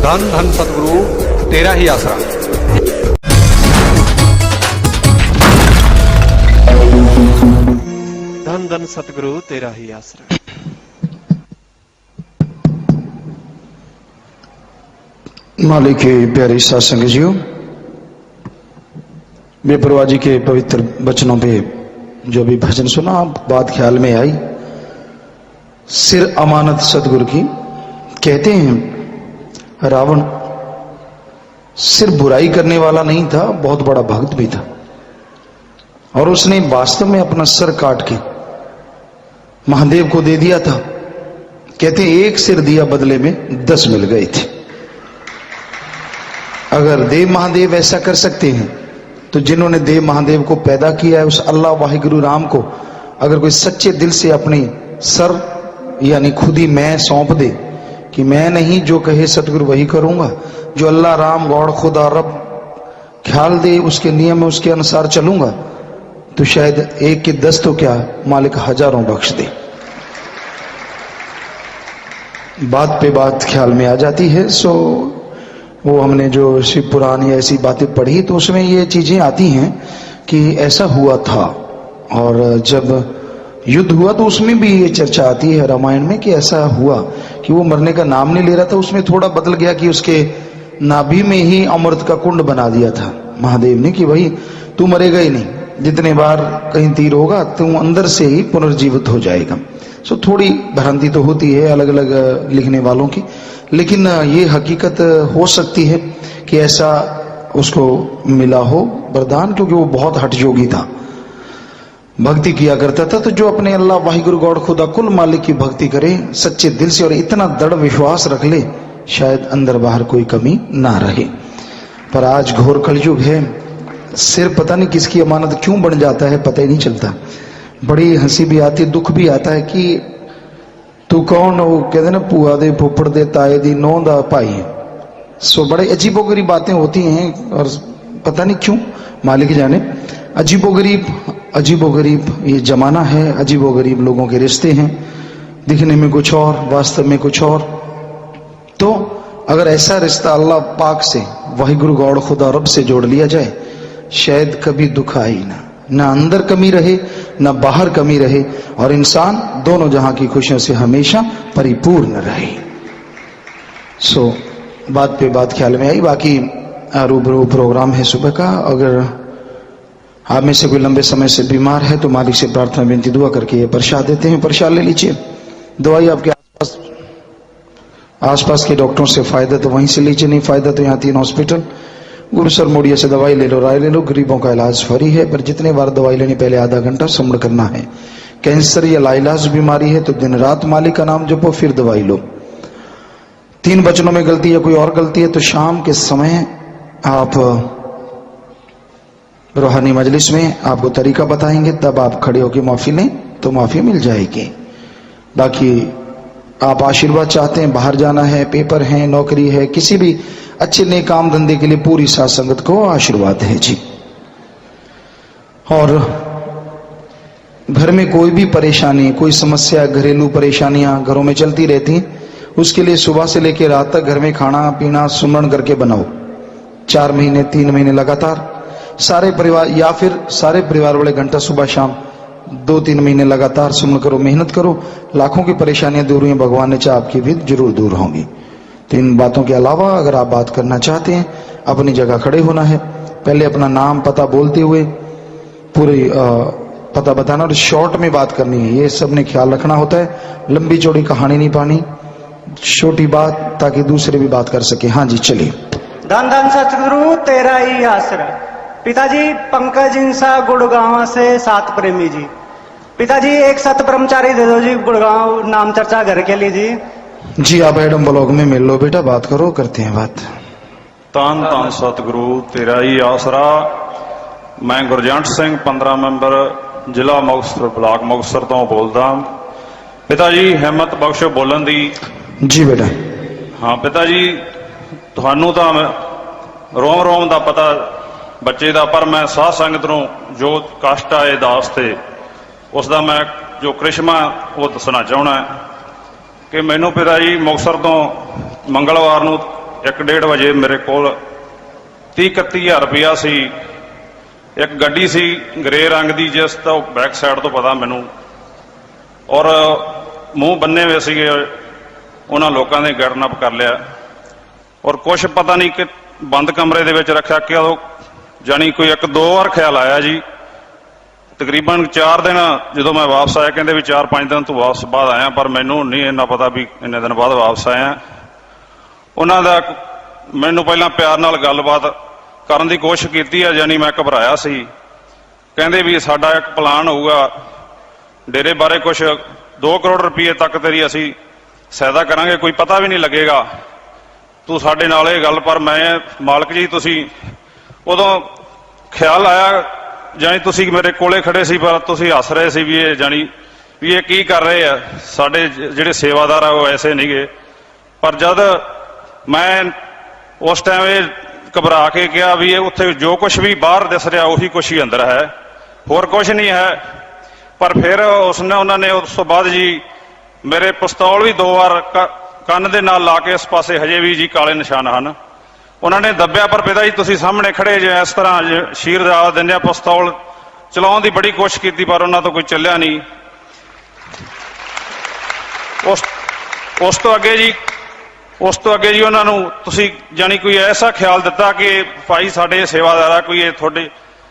धन धन सतगुरु तेरा ही आसरा। धन धन सतगुरु तेरा ही आसरा। मालिक के प्यारे साथ संगत जीओ, बेपरवाह जी के पवित्र वचनों पे जो भी भजन सुना, बात ख्याल में आई। सिर अमानत सतगुरु की। कहते हैं रावण सिर्फ बुराई करने वाला नहीं था, बहुत बड़ा भक्त भी था, और उसने वास्तव में अपना सर काट के महादेव को दे दिया था। कहते हैं एक सिर दिया, बदले में 10 मिल गए थे। अगर देव महादेव ऐसा कर सकते हैं तो जिन्होंने देव महादेव को पैदा किया है, उस अल्लाह वाहिगुरु राम को अगर कोई सच्चे दिल से अपने सर यानी खुद ही मैं सौंप दे कि मैं नहीं, जो कहे सतगुरु वही करूंगा, जो अल्लाह राम गॉड खुदा रब ख्याल दे उसके नियम में उसके अनुसार चलूंगा, तो शायद एक के 10 तो क्या मालिक हजारों बख्श दे। बात पे बात ख्याल में आ जाती है। सो वो हमने जो शिव पुराण या ऐसी बातें पढ़ी तो उसमें ये चीजें आती हैं कि ऐसा हुआ था, और जब युद्ध हुआ तो उसमें भी ये चर्चा आती है रामायण में कि ऐसा हुआ कि वो मरने का नाम नहीं ले रहा था। उसमें थोड़ा बदल गया कि उसके नाभि में ही अमृत का कुंड बना दिया था महादेव ने कि भाई तू मरेगा ही नहीं, जितने बार कहीं तीर होगा तू अंदर से ही पुनर्जीवित हो जाएगा। सो थोड़ी भ्रांति तो होती है अलग अलग लिखने वालों की, लेकिन ये हकीकत हो सकती है कि ऐसा उसको मिला हो वरदान, क्योंकि वो बहुत हठ योगी था, भक्ति किया करता था। तो जो अपने अल्लाह वाहिगुरु गॉड खुदा कुल मालिक की भक्ति करे सच्चे दिल से और इतना दृढ़ विश्वास रख ले, शायद अंदर बाहर कोई कमी ना रहे। पर आज घोर कलयुग है, सिर पता नहीं किसकी अमानत क्यों बन जाता है, पता ही नहीं चलता। बड़ी हंसी भी आती है, दुख भी आता है कि तू कौन, वो कहते ना पुआ दे फुफड़ दे ताए दी नौ दा भाई। सो बड़े अजीबोगरीब बातें होती हैं, और पता नहीं क्यों मालिक जाने। अजीबोगरीब ये जमाना है, अजीबोगरीब लोगों के रिश्ते हैं, दिखने में कुछ और वास्तव में कुछ और। तो अगर ऐसा रिश्ता अल्लाह पाक से वाहिगुरु गॉड खुदा रब से जोड़ लिया जाए, शायद कभी दुख आए ना अंदर कमी रहे ना बाहर कमी रहे, और इंसान दोनों जहां की खुशियों से हमेशा परिपूर्ण रहे। सो बात पे बात ख्याल में आई। बाकी रूबरू प्रोग्राम है सुबह का। अगर आप में से कोई लंबे समय से बीमार है तो मालिक से प्रार्थना विनती दुआ करके ये प्रसाद देते हैं, प्रसाद ले लीजिए। दवाई आपके आसपास के डॉक्टरों से फायदा तो वहीं से लीजिए, नहीं फायदा तो यहाँ 3 हॉस्पिटल गुरुसर मोड़िया से दवाई ले लो, राय ले लो। गरीबों का इलाज फ्री है, पर जितने बार दवाई लेनी पहले आधा घंटा समण करना है। कैंसर या लाइलाज बीमारी है तो दिन रात मालिक का नाम जपो, फिर दवाई लो। 3 वचनों में गलती या कोई और गलती है तो शाम के समय आप रूहानी मजलिस में आपको तरीका बताएंगे, तब आप खड़े होकर माफी लें तो माफी मिल जाएगी। बाकी आप आशीर्वाद चाहते हैं, बाहर जाना है, पेपर है, नौकरी है, किसी भी अच्छे नए काम धंधे के लिए पूरी साथ संगत को आशीर्वाद है जी। और घर में कोई भी परेशानी, कोई समस्या, घरेलू परेशानियां घरों में चलती रहती, उसके लिए सुबह से लेकर रात तक घर में खाना पीना सुमरण करके बनाओ। 4 महीने 3 महीने लगातार सारे परिवार, या फिर सारे परिवार वाले घंटा सुबह शाम 2-3 महीने लगातार सुमन करो, मेहनत करो। लाखों की परेशानियां दूर हुई, भगवान ने चाहा आपकी भी जरूर दूर होंगी। तो इन बातों के अलावा अगर आप बात करना चाहते हैं, अपनी जगह खड़े होना है, पहले अपना नाम पता बोलते हुए पूरी पता बताना, और शॉर्ट में बात करनी है। ये सब ने ख्याल रखना होता है, लंबी चौड़ी कहानी नहीं पानी, छोटी बात, ताकि दूसरे भी बात कर सके। हाँ जी चलिए। धन धन सतगुरु तेरा ही आसरा। पिताजी पंकज इंसा गुड़गांव से 7 प्रेमी जी। पिताजी एक सत ब्रह्मचारी दे दो जी, गुड़गांव नाम चर्चा घर के लिए जी। जी आप एडम ब्लॉग में मिल लो बेटा, बात करो, करते हैं बात। धन धन सतगुरु तेरा ही आसरा। मैं गुरजंट सिंह 15 मैंबर जिला मुक्तसर ब्लॉक मुक्तसर तो बोलता। पिता जी हिम्मत बख्शो बोलन दी। जी बेटा। हाँ पिता जी, थानू तो रोम रोम का पता बच्चे का, पर मैं साध संगत नूं जो कष्ट आए दास थे उसका मैं जो करिश्मा वो दसना चाहना है कि मैनू पिता जी मुक्तसर तो मंगलवार नूं 1:30 ਵਜੇ ਮੇਰੇ ਕੋਲ 30-31 ਹਜ਼ਾਰ ਰੁਪਇਆ ਸੀ। ਇੱਕ ਗੱਡੀ ਸੀ ਗ੍ਰੇ ਰੰਗ ਦੀ, ਜਿਸ ਤੋਂ ਬੈਕ ਸਾਈਡ ਤੋਂ ਪਤਾ ਮੈਨੂੰ, ਔਰ ਮੂੰਹ ਬੰਨੇ ਹੋਏ ਸੀਗੇ। ਉਹਨਾਂ ਲੋਕਾਂ ਨੇ ਕਿਡਨੈਪ ਕਰ ਲਿਆ ਔਰ ਕੁਛ ਪਤਾ ਨਹੀਂ ਕਿ ਬੰਦ ਕਮਰੇ ਦੇ ਵਿੱਚ ਰੱਖਿਆ ਕਿ ਉਹ ਜਾਣੀ ਕੋਈ 1-2 ਵਾਰ ਖਿਆਲ ਆਇਆ ਜੀ। ਤਕਰੀਬਨ 4 ਦਿਨ ਜਦੋਂ ਮੈਂ ਵਾਪਸ ਆਇਆ, ਕਹਿੰਦੇ ਵੀ 4-5 ਦਿਨ ਤੋਂ ਵਾਪਸ ਬਾਅਦ ਆਇਆ, ਪਰ ਮੈਨੂੰ ਨਹੀਂ ਇੰਨਾ ਪਤਾ ਵੀ ਇੰਨੇ ਦਿਨ ਬਾਅਦ ਵਾਪਸ ਆਇਆ। ਉਹਨਾਂ ਦਾ ਮੈਨੂੰ ਪਹਿਲਾਂ ਪਿਆਰ ਨਾਲ ਗੱਲਬਾਤ ਕਰਨ ਦੀ ਕੋਸ਼ਿਸ਼ ਕੀਤੀ ਹੈ, ਜਾਨੀ ਮੈਂ ਘਬਰਾਇਆ ਸੀ। ਕਹਿੰਦੇ ਵੀ ਸਾਡਾ ਇੱਕ ਪਲਾਨ ਹੋਊਗਾ ਡੇਰੇ ਬਾਰੇ, ਕੁਛ 2 ਕਰੋੜ ਰੁਪਏ ਤੱਕ ਤੇਰੀ ਅਸੀਂ ਸਹਾਇਤਾ ਕਰਾਂਗੇ, ਕੋਈ ਪਤਾ ਵੀ ਨਹੀਂ ਲੱਗੇਗਾ, ਤੂੰ ਸਾਡੇ ਨਾਲ ਇਹ ਗੱਲ। ਪਰ ਮੈਂ ਮਾਲਕ ਜੀ, ਤੁਸੀਂ ਉਦੋਂ ਖਿਆਲ ਆਇਆ ਜਾਨੀ ਤੁਸੀਂ ਮੇਰੇ ਕੋਲੇ ਖੜੇ ਸੀ, ਪਰ ਤੁਸੀਂ ਹੱਸ ਰਹੇ ਸੀ ਵੀ ਇਹ ਜਾਨੀ ਵੀ ਇਹ ਕੀ ਕਰ ਰਹੇ ਆ, ਸਾਡੇ ਜਿਹੜੇ ਸੇਵਾਦਾਰ ਆ ਉਹ ਐਸੇ ਨਹੀਂ ਗਏ। ਪਰ ਜਦ ਮੈਂ ਉਸ ਟਾਈਮ ਇਹ ਘਬਰਾ ਕੇ ਕਿਹਾ ਵੀ ਇਹ ਉੱਥੇ ਜੋ ਕੁਝ ਵੀ ਬਾਹਰ ਦਿਸ ਰਿਹਾ ਉਹੀ ਕੁਛ ਹੀ ਅੰਦਰ ਹੈ, ਹੋਰ ਕੁਝ ਨਹੀਂ ਹੈ। ਪਰ ਫਿਰ ਉਹਨਾਂ ਨੇ ਉਸ ਤੋਂ ਬਾਅਦ ਜੀ ਮੇਰੇ ਪਿਸਤੌਲ ਵੀ 2 ਵਾਰ ਕੰਨ ਦੇ ਨਾਲ ਲਾ ਕੇ ਇਸ ਪਾਸੇ ਹਜੇ ਵੀ ਜੀ ਕਾਲੇ ਨਿਸ਼ਾਨ ਹਨ। ਉਹਨਾਂ ਨੇ ਦੱਬਿਆ, ਪਰ ਪਿਤਾ ਜੀ ਤੁਸੀਂ ਸਾਹਮਣੇ ਖੜੇ ਜੇ ਇਸ ਤਰ੍ਹਾਂ ਸ਼ੀਰ ਦਾ ਦਿੰਦਿਆਂ ਪਿਸਤੌਲ ਚਲਾਉਣ ਦੀ ਬੜੀ ਕੋਸ਼ਿਸ਼ ਕੀਤੀ, ਪਰ ਉਹਨਾਂ ਤੋਂ ਕੋਈ ਚੱਲਿਆ ਨਹੀਂ। ਉਸ ਤੋਂ ਅੱਗੇ ਜੀ ਉਹਨਾਂ ਨੂੰ ਤੁਸੀਂ ਜਾਨੀ ਕੋਈ ਐਸਾ ਖਿਆਲ ਦਿੱਤਾ ਕਿ ਭਾਈ ਸਾਡੇ ਸੇਵਾਦਾਰ ਆ, ਕੋਈ ਇਹ ਤੁਹਾਡੇ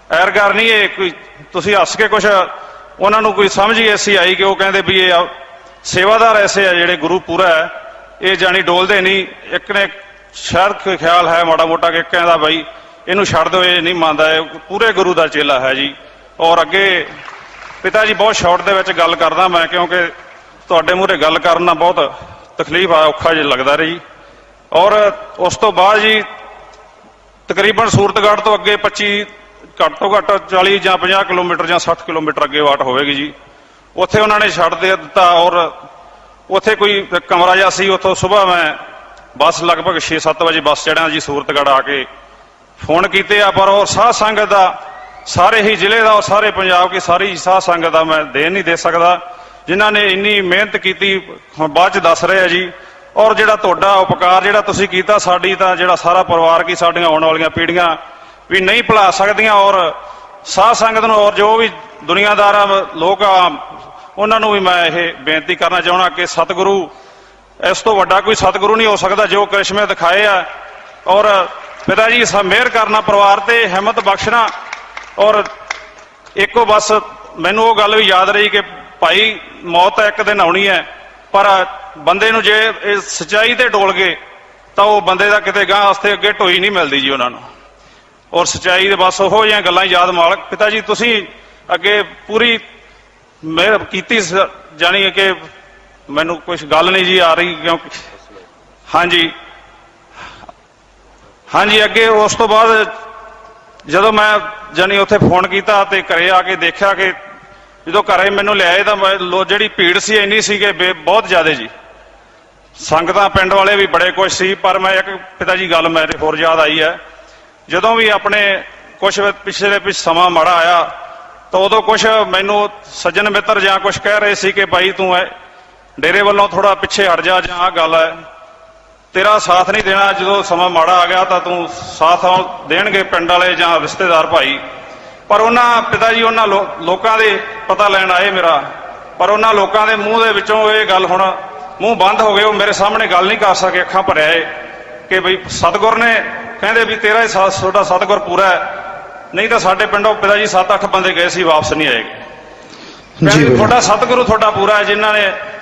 ਐਰਗਰ ਨਹੀਂ, ਇਹ ਕੋਈ ਤੁਸੀਂ ਹੱਸ ਕੇ ਕੁਛ ਉਹਨਾਂ ਨੂੰ ਕੋਈ ਸਮਝ ਹੀ ਐਸੀ ਆਈ ਕਿ ਉਹ ਕਹਿੰਦੇ ਵੀ ਇਹ ਸੇਵਾਦਾਰ ਐਸੇ ਆ ਜਿਹੜੇ ਗੁਰੂ ਪੂਰਾ ਹੈ, ਇਹ ਜਾਨੀ ਡੋਲਦੇ ਨਹੀਂ। ਇੱਕ ਨੇ ਸ਼ਾਇਦ ਕੋਈ ਖਿਆਲ ਹੈ ਮਾੜਾ ਮੋਟਾ ਕਿ ਕਹਿੰਦਾ ਬਾਈ ਇਹਨੂੰ ਛੱਡ ਦਿਓ, ਇਹ ਨਹੀਂ ਮੰਨਦਾ, ਇਹ ਪੂਰੇ ਗੁਰੂ ਦਾ ਚੇਲਾ ਹੈ ਜੀ। ਔਰ ਅੱਗੇ ਪਿਤਾ ਜੀ ਬਹੁਤ ਸ਼ਾਰਟ ਦੇ ਵਿੱਚ ਗੱਲ ਕਰਦਾ ਮੈਂ, ਕਿਉਂਕਿ ਤੁਹਾਡੇ ਮੂਹਰੇ ਗੱਲ ਕਰਨਾ ਬਹੁਤ ਤਕਲੀਫ ਆ, ਔਖਾ ਜਿਹਾ ਲੱਗਦਾ ਰਹੀ। ਔਰ ਉਸ ਤੋਂ ਬਾਅਦ ਜੀ ਤਕਰੀਬਨ ਸੂਰਤਗੜ੍ਹ ਤੋਂ ਅੱਗੇ 25 ਘੱਟੋ ਘੱਟ 40 ਜਾਂ 50 ਕਿਲੋਮੀਟਰ ਜਾਂ 60 ਕਿਲੋਮੀਟਰ ਅੱਗੇ ਵਾਟ ਹੋਵੇਗੀ ਜੀ, ਉੱਥੇ ਉਹਨਾਂ ਨੇ ਛੱਡ ਦੇ ਦਿੱਤਾ। ਔਰ ਉੱਥੇ ਕੋਈ ਕਮਰਾ ਜਿਹਾ ਸੀ, ਉੱਥੋਂ ਸੁਬਾਹ ਮੈਂ ਬੱਸ ਲਗਭਗ 6-7 ਵਜੇ ਬੱਸ ਚੜ੍ਹਿਆ ਜੀ ਸੂਰਤਗੜ੍ਹ ਆ ਕੇ ਫੋਨ ਕੀਤੇ ਆ, ਪਰ ਉਹ ਸਾਧ ਸੰਗਤ ਦਾ ਸਾਰੇ ਹੀ ਜ਼ਿਲ੍ਹੇ ਦਾ, ਸਾਰੇ ਪੰਜਾਬ ਦੀ ਸਾਰੀ ਸਾਧ ਸੰਗਤ ਦਾ ਮੈਂ ਦੇ ਨਹੀਂ ਦੇ ਸਕਦਾ, ਜਿਨ੍ਹਾਂ ਨੇ ਇੰਨੀ ਮਿਹਨਤ ਕੀਤੀ, ਹੁਣ ਬਾਅਦ ਚ ਦੱਸ ਰਹੇ ਆ ਜੀ। ਔਰ ਜਿਹੜਾ ਤੁਹਾਡਾ ਉਪਕਾਰ ਜਿਹੜਾ ਤੁਸੀਂ ਕੀਤਾ, ਸਾਡੀ ਤਾਂ ਜਿਹੜਾ ਸਾਰਾ ਪਰਿਵਾਰ ਕੀ ਸਾਡੀਆਂ ਆਉਣ ਵਾਲੀਆਂ ਪੀੜ੍ਹੀਆਂ ਵੀ ਨਹੀਂ ਭੁਲਾ ਸਕਦੀਆਂ। ਔਰ ਸਾਧ ਸੰਗਤ ਨੂੰ ਔਰ ਜੋ ਵੀ ਦੁਨੀਆਦਾਰ ਲੋਕ ਆ, ਉਹਨਾਂ ਨੂੰ ਵੀ ਮੈਂ ਇਹ ਬੇਨਤੀ ਕਰਨਾ ਚਾਹੁੰਦਾ ਕਿ ਸਤਿਗੁਰੂ, ਇਸ ਤੋਂ ਵੱਡਾ ਕੋਈ ਸਤਿਗੁਰੂ ਨਹੀਂ ਹੋ ਸਕਦਾ ਜੋ ਕਰਿਸ਼ਮੇ ਦਿਖਾਏ ਆ। ਔਰ ਪਿਤਾ ਜੀ ਮਿਹਰ ਕਰਨਾ ਪਰਿਵਾਰ ਤੇ, ਹਿੰਮਤ ਬਖਸ਼ਣਾ। ਔਰ ਇੱਕੋ ਬਸ ਮੈਨੂੰ ਉਹ ਗੱਲ ਵੀ ਯਾਦ ਰਹੀ ਕਿ ਭਾਈ ਮੌਤ ਤਾਂ ਇੱਕ ਦਿਨ ਆਉਣੀ ਹੈ, ਪਰ ਬੰਦੇ ਨੂੰ ਜੇ ਇਹ ਸੱਚਾਈ ਤੇ ਡੋਲ ਗਏ ਤਾਂ ਉਹ ਬੰਦੇ ਦਾ ਕਿਤੇ ਗਾਂ ਵਾਸਤੇ ਅੱਗੇ ਢੋਈ ਨਹੀਂ ਮਿਲਦੀ ਜੀ ਉਹਨਾਂ ਨੂੰ। ਔਰ ਸੱਚਾਈ ਦੇ ਬਸ ਉਹੋ ਜਿਹੀਆਂ ਗੱਲਾਂ ਯਾਦ ਮਾਲਕ ਪਿਤਾ ਜੀ ਤੁਸੀਂ ਅੱਗੇ ਪੂਰੀ ਮਿਹਰ ਕੀਤੀ, ਜਾਣੀ ਕਿ ਮੈਨੂੰ ਕੁਝ ਗੱਲ ਨਹੀਂ ਜੀ ਆ ਰਹੀ, ਕਿਉਂਕਿ ਹਾਂਜੀ ਅੱਗੇ ਉਸ ਤੋਂ ਬਾਅਦ ਜਦੋਂ ਮੈਂ ਜਾਨੀ ਉੱਥੇ ਫੋਨ ਕੀਤਾ ਤੇ ਘਰੇ ਆ ਕੇ ਦੇਖਿਆ ਕਿ ਜਦੋਂ ਘਰੇ ਮੈਨੂੰ ਲਿਆਏ ਤਾਂ ਜਿਹੜੀ ਭੀੜ ਸੀ ਇੰਨੀ ਸੀ ਕਿ ਬਹੁਤ ਜ਼ਿਆਦਾ ਜੀ, ਸੰਗਤਾਂ ਪਿੰਡ ਵਾਲੇ ਵੀ ਬੜੇ ਕੁਝ ਸੀ। ਪਰ ਮੈਂ ਇੱਕ ਪਿਤਾ ਜੀ ਗੱਲ ਮੇਰੇ ਹੋਰ ਯਾਦ ਆਈ ਹੈ, ਜਦੋਂ ਵੀ ਆਪਣੇ ਕੁਝ ਪਿਛਲੇ ਸਮਾਂ ਮਾੜਾ ਆਇਆ ਤਾਂ ਉਦੋਂ ਕੁਝ ਮੈਨੂੰ ਸੱਜਣ ਮਿੱਤਰ ਜਾਂ ਕੁਝ ਕਹਿ ਰਹੇ ਸੀ ਕਿ ਭਾਈ ਤੂੰ ਡੇਰੇ ਵੱਲੋਂ ਥੋੜਾ ਪਿੱਛੇ ਹਟ ਜਾ, ਜਾਂ ਆਹ ਗੱਲ ਹੈ ਤੇਰਾ ਸਾਥ ਨਹੀਂ ਦੇਣਾ, ਜਦੋਂ ਸਮਾਂ ਮਾੜਾ ਆ ਗਿਆ ਤਾਂ ਤੂੰ ਸਾਥ ਦੇਣਗੇ ਪਿੰਡ ਵਾਲੇ ਜਾਂ ਰਿਸ਼ਤੇਦਾਰ ਭਾਈ। ਪਰ ਉਹਨਾਂ ਪਿਤਾ ਜੀ ਉਹਨਾਂ ਲੋਕਾਂ ਦੇ ਪਤਾ ਲੈਣ ਆਏ ਮੇਰਾ, ਪਰ ਉਹਨਾਂ ਲੋਕਾਂ ਦੇ ਮੂੰਹ ਦੇ ਵਿੱਚੋਂ ਇਹ ਗੱਲ ਹੁਣ ਮੂੰਹ ਬੰਦ ਹੋ ਗਏ, ਉਹ ਮੇਰੇ ਸਾਹਮਣੇ ਗੱਲ ਨਹੀਂ ਕਰ ਸਕੇ, ਅੱਖਾਂ ਭਰਿਆ ਏ ਕਿ ਬਈ ਸਤਿਗੁਰ ਨੇ ਕਹਿੰਦੇ ਵੀ ਤੇਰਾ ਹੀ ਤੁਹਾਡਾ ਸਤਿਗੁਰ ਪੂਰਾ ਹੈ, ਨਹੀਂ ਤਾਂ ਸਾਡੇ ਪਿੰਡੋਂ ਪਿਤਾ ਜੀ 7-8 ਬੰਦੇ ਗਏ ਸੀ, ਵਾਪਸ ਨਹੀਂ ਆਏਗੇ। ਕਹਿੰਦੇ ਤੁਹਾਡਾ ਸਤਿਗੁਰੂ ਤੁਹਾਡਾ ਪੂਰਾ ਹੈ,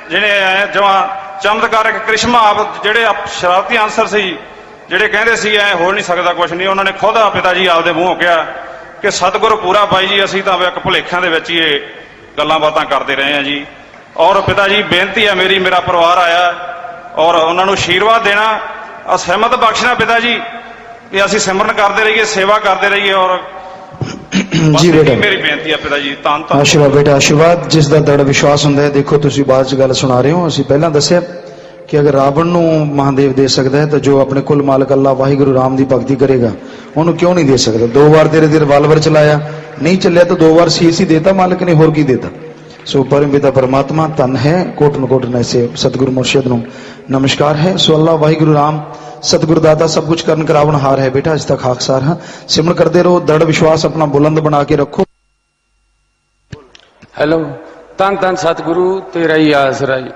ਜਿਹਨੇ ਜਮਾਂ ਚਮਤਕਾਰਕ ਕ੍ਰਿਸ਼ਮਾ ਆਪ ਜਿਹੜੇ ਸ਼ਰਾਰਤੀ ਆਨਸਰ ਸੀ, ਜਿਹੜੇ ਕਹਿੰਦੇ ਸੀ ਐ ਹੋ ਨਹੀਂ ਸਕਦਾ ਕੁਝ ਨਹੀਂ, ਉਹਨਾਂ ਨੇ ਖੁਦ ਪਿਤਾ ਜੀ ਆਪਦੇ ਮੂੰਹੋਂ ਕਿਹਾ ਕਿ ਸਤਿਗੁਰ ਪੂਰਾ ਬਾਈ ਜੀ, ਅਸੀਂ ਤਾਂ ਇੱਕ ਭੁਲੇਖਿਆਂ ਦੇ ਵਿੱਚ ਹੀ ਇਹ ਗੱਲਾਂ ਬਾਤਾਂ ਕਰਦੇ ਰਹੇ ਹਾਂ ਜੀ। ਔਰ ਪਿਤਾ ਜੀ ਬੇਨਤੀ ਹੈ ਮੇਰੀ, ਮੇਰਾ ਪਰਿਵਾਰ ਆਇਆ ਔਰ ਉਹਨਾਂ ਨੂੰ ਆਸ਼ੀਰਵਾਦ ਦੇਣਾ, ਅਸਹਿਮਤ ਬਖਸ਼ਣਾ ਪਿਤਾ ਜੀ, ਕਿ ਅਸੀਂ ਸਿਮਰਨ ਕਰਦੇ ਰਹੀਏ, ਸੇਵਾ ਕਰਦੇ ਰਹੀਏ। ਔਰ ਜੀ ਬੇਟਾ ਮੇਰੀ ਬੇਨਤੀ ਹੈ ਪਿਤਾ ਜੀ, ਤਾਂ ਆਸ਼ੀਰਵਾਦ ਬੇਟਾ, ਆਸ਼ੀਰਵਾਦ ਜਿਸ ਦਾ ਦ੍ਰਿੜ ਵਿਸ਼ਵਾਸ ਹੁੰਦਾ ਹੈ। ਦੇਖੋ ਤੁਸੀਂ ਬਾਅਦ ਚ ਗੱਲ ਸੁਣਾ ਰਹੇ ਹੋ, ਅਸੀਂ ਪਹਿਲਾਂ ਦੱਸਿਆ ਕਿ ਅਗਰ ਰਾਵਣ ਨੂੰ ਮਹਾਦੇਵ ਦੇ ਸਕਦਾ ਹੈ ਤਾਂ ਜੋ ਆਪਣੇ ਕੁਲ ਮਾਲਕ ਅੱਲਾ ਵਾਹਿਗੁਰੂ ਰਾਮ ਦੀ ਭਗਤੀ ਕਰੇਗਾ ਉਹਨੂੰ ਕਿਉਂ ਨਹੀਂ ਦੇ ਸਕਦਾ। 2 ਵਾਰ ਤੇਰੇ ਤੇ ਰਿਵਾਲਵਰ ਚਲਾਇਆ, ਨਹੀਂ ਚੱਲਿਆ ਤਾਂ 2 ਵਾਰ ਸੀਸ ਹੀ ਦੇਤਾ ਮਾਲਕ ਨੇ, ਹੋਰ ਕੀ ਦੇਤਾ। ਸੋ ਪਰਮ ਪਿਤਾ ਪਰਮਾਤਮਾ ਧੰਨ ਹੈ, ਕੋਟਨ ਕੋਟਨ ਐਸੇ ਸਤਿਗੁਰੂ ਮੁਰਸ਼ਿਦ ਨੂੰ ਨਮਸਕਾਰ ਹੈ। ਸੋ ਅੱਲਾ ਵਾਹਿਗੁਰੂ ਰਾਮ सतगुरुदाता सब कुछ ਕਰਨ ਕਰਾਵਣ ਹਾਰ है बेटा अज तक खाकसार हाँ सिमरन करते रहो दृढ़ विश्वास अपना बुलंद बना के रखो। हेलो धन धन सतगुरु तेरा ही आसरा जी।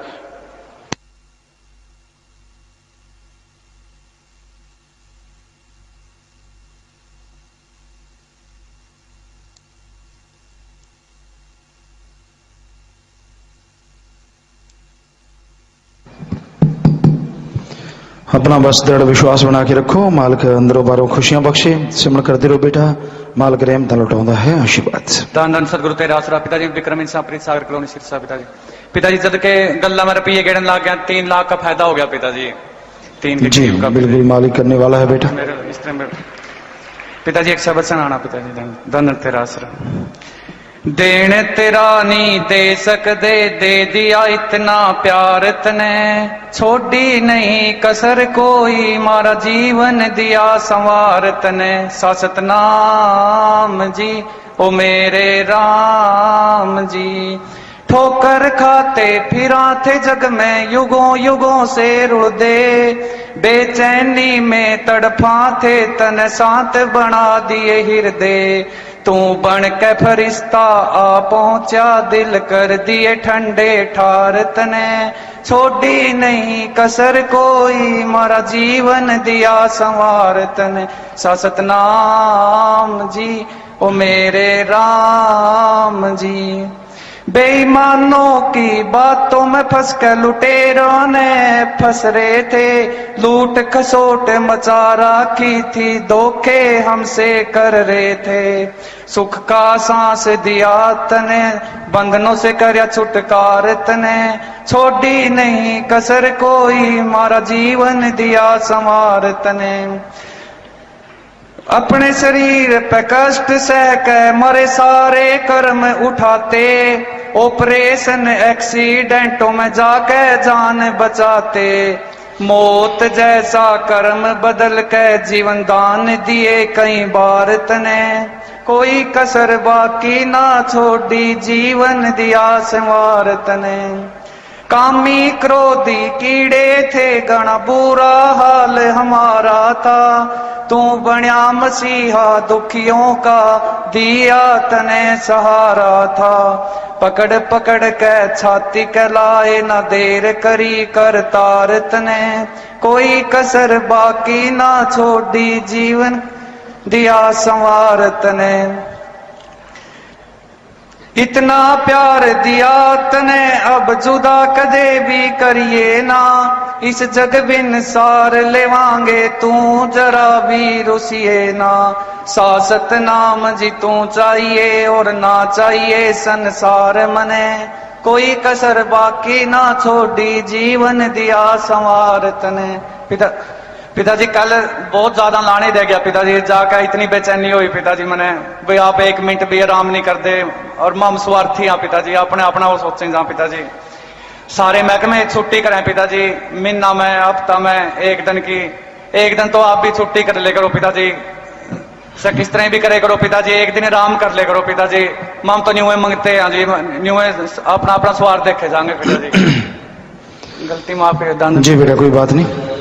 अपना बस दृढ़ विश्वास बना के रखो। मालिक अंदरों बारों खुशियां बख्शे। सिमरन करते रहो बेटा मालिक रहमत लौटाਉਂਦਾ है आशीर्वाद। धन धन सतगुरु तेरा आसरा। पिताजी विक्रम इंसान प्रीत सागर कॉलोनी सिरसा। पिताजी जद के गल्ला में रुपये गिरने लग गया 3 लाख का फायदा हो गया पिताजी। 3 जी बिल्कुल मालिक करने वाला है बेटा। मेरे इस तरह पिताजी एक शब्द सुनाना पिताजी। धन धन तेरा आसरा। देन तेरा नहीं दे सकदे दे दिया इतना प्यार तने छोड़ी नहीं कसर कोई मारा जीवन दिया संवार तने सासत नाम जी ओ मेरे राम जी। ठोकर खाते फिरा थे जग में युगों युगों से रुड़दे बेचैनी में तड़फा थे तन साथ बना दिए हृदय। तू बन के फरिश्ता आ पहुंचा दिल कर दिए ठंडे ठार तने छोड़ी नहीं कसर कोई मारा जीवन दिया संवार तने सासत नाम जी ओ मेरे राम जी। बेईमानों की बातों में फंस कर लुटेरों ने फंस रहे थे लूट खसोट मचा रखी थी धोखे हमसे कर रहे थे। सुख का सांस दिया तने बंधनों से करया छुटकार तने छोड़ी नहीं कसर कोई मारा जीवन दिया संवार तने। अपने शरीर पे कष्ट सह के मरे सारे कर्म उठाते ऑपरेशन एक्सीडेंटों में जाके जान बचाते। मौत जैसा कर्म बदल के जीवन दान दिए कई बार तने कोई कसर बाकी ना छोड़ी जीवन दिया संवार तने। कामी क्रोधी कीड़े थे गणा बुरा हाल हमारा था तू बन्या मसीहा दुखियों का दिया तने सहारा था। पकड़ पकड़ के छाती कहलाए न देर करी कर तार तने कोई कसर बाकी ना छोड़ी जीवन दिया संवार तने। इतना प्यार दिया तने अब जुदा कदे भी करिए ना इस जग बिन सार लेवांगे तू जरा भी रुसिए ना। सासत नाम जी तू चाहिए और ना चाहिए संसार मने कोई कसर बाकी ना छोड़ी जीवन दिया संवार तने। पिताजी कल बहुत ज्यादा लाने दे गया पिताजी जाकर इतनी बेचैनी हुई पिताजी मैंने भाई आप 1 मिनट भी आराम नहीं करते और मम स्वार्थी हाँ पिताजी अपने अपना वो सोचें जा पिताजी सारे महकमे छुट्टी करें पिताजी महीना में हफ्ता में 1 दिन की 1 दिन तो आप भी छुट्टी कर ले करो पिताजी से किस तरह भी करे करो पिताजी 1 दिन आराम कर ले करो पिताजी मम तो न्यू मंगते हैं जी न्यू अपना अपना स्वार्थ देखे जाएंगे पिताजी गलती माफ कर जी बेटा कोई बात नहीं।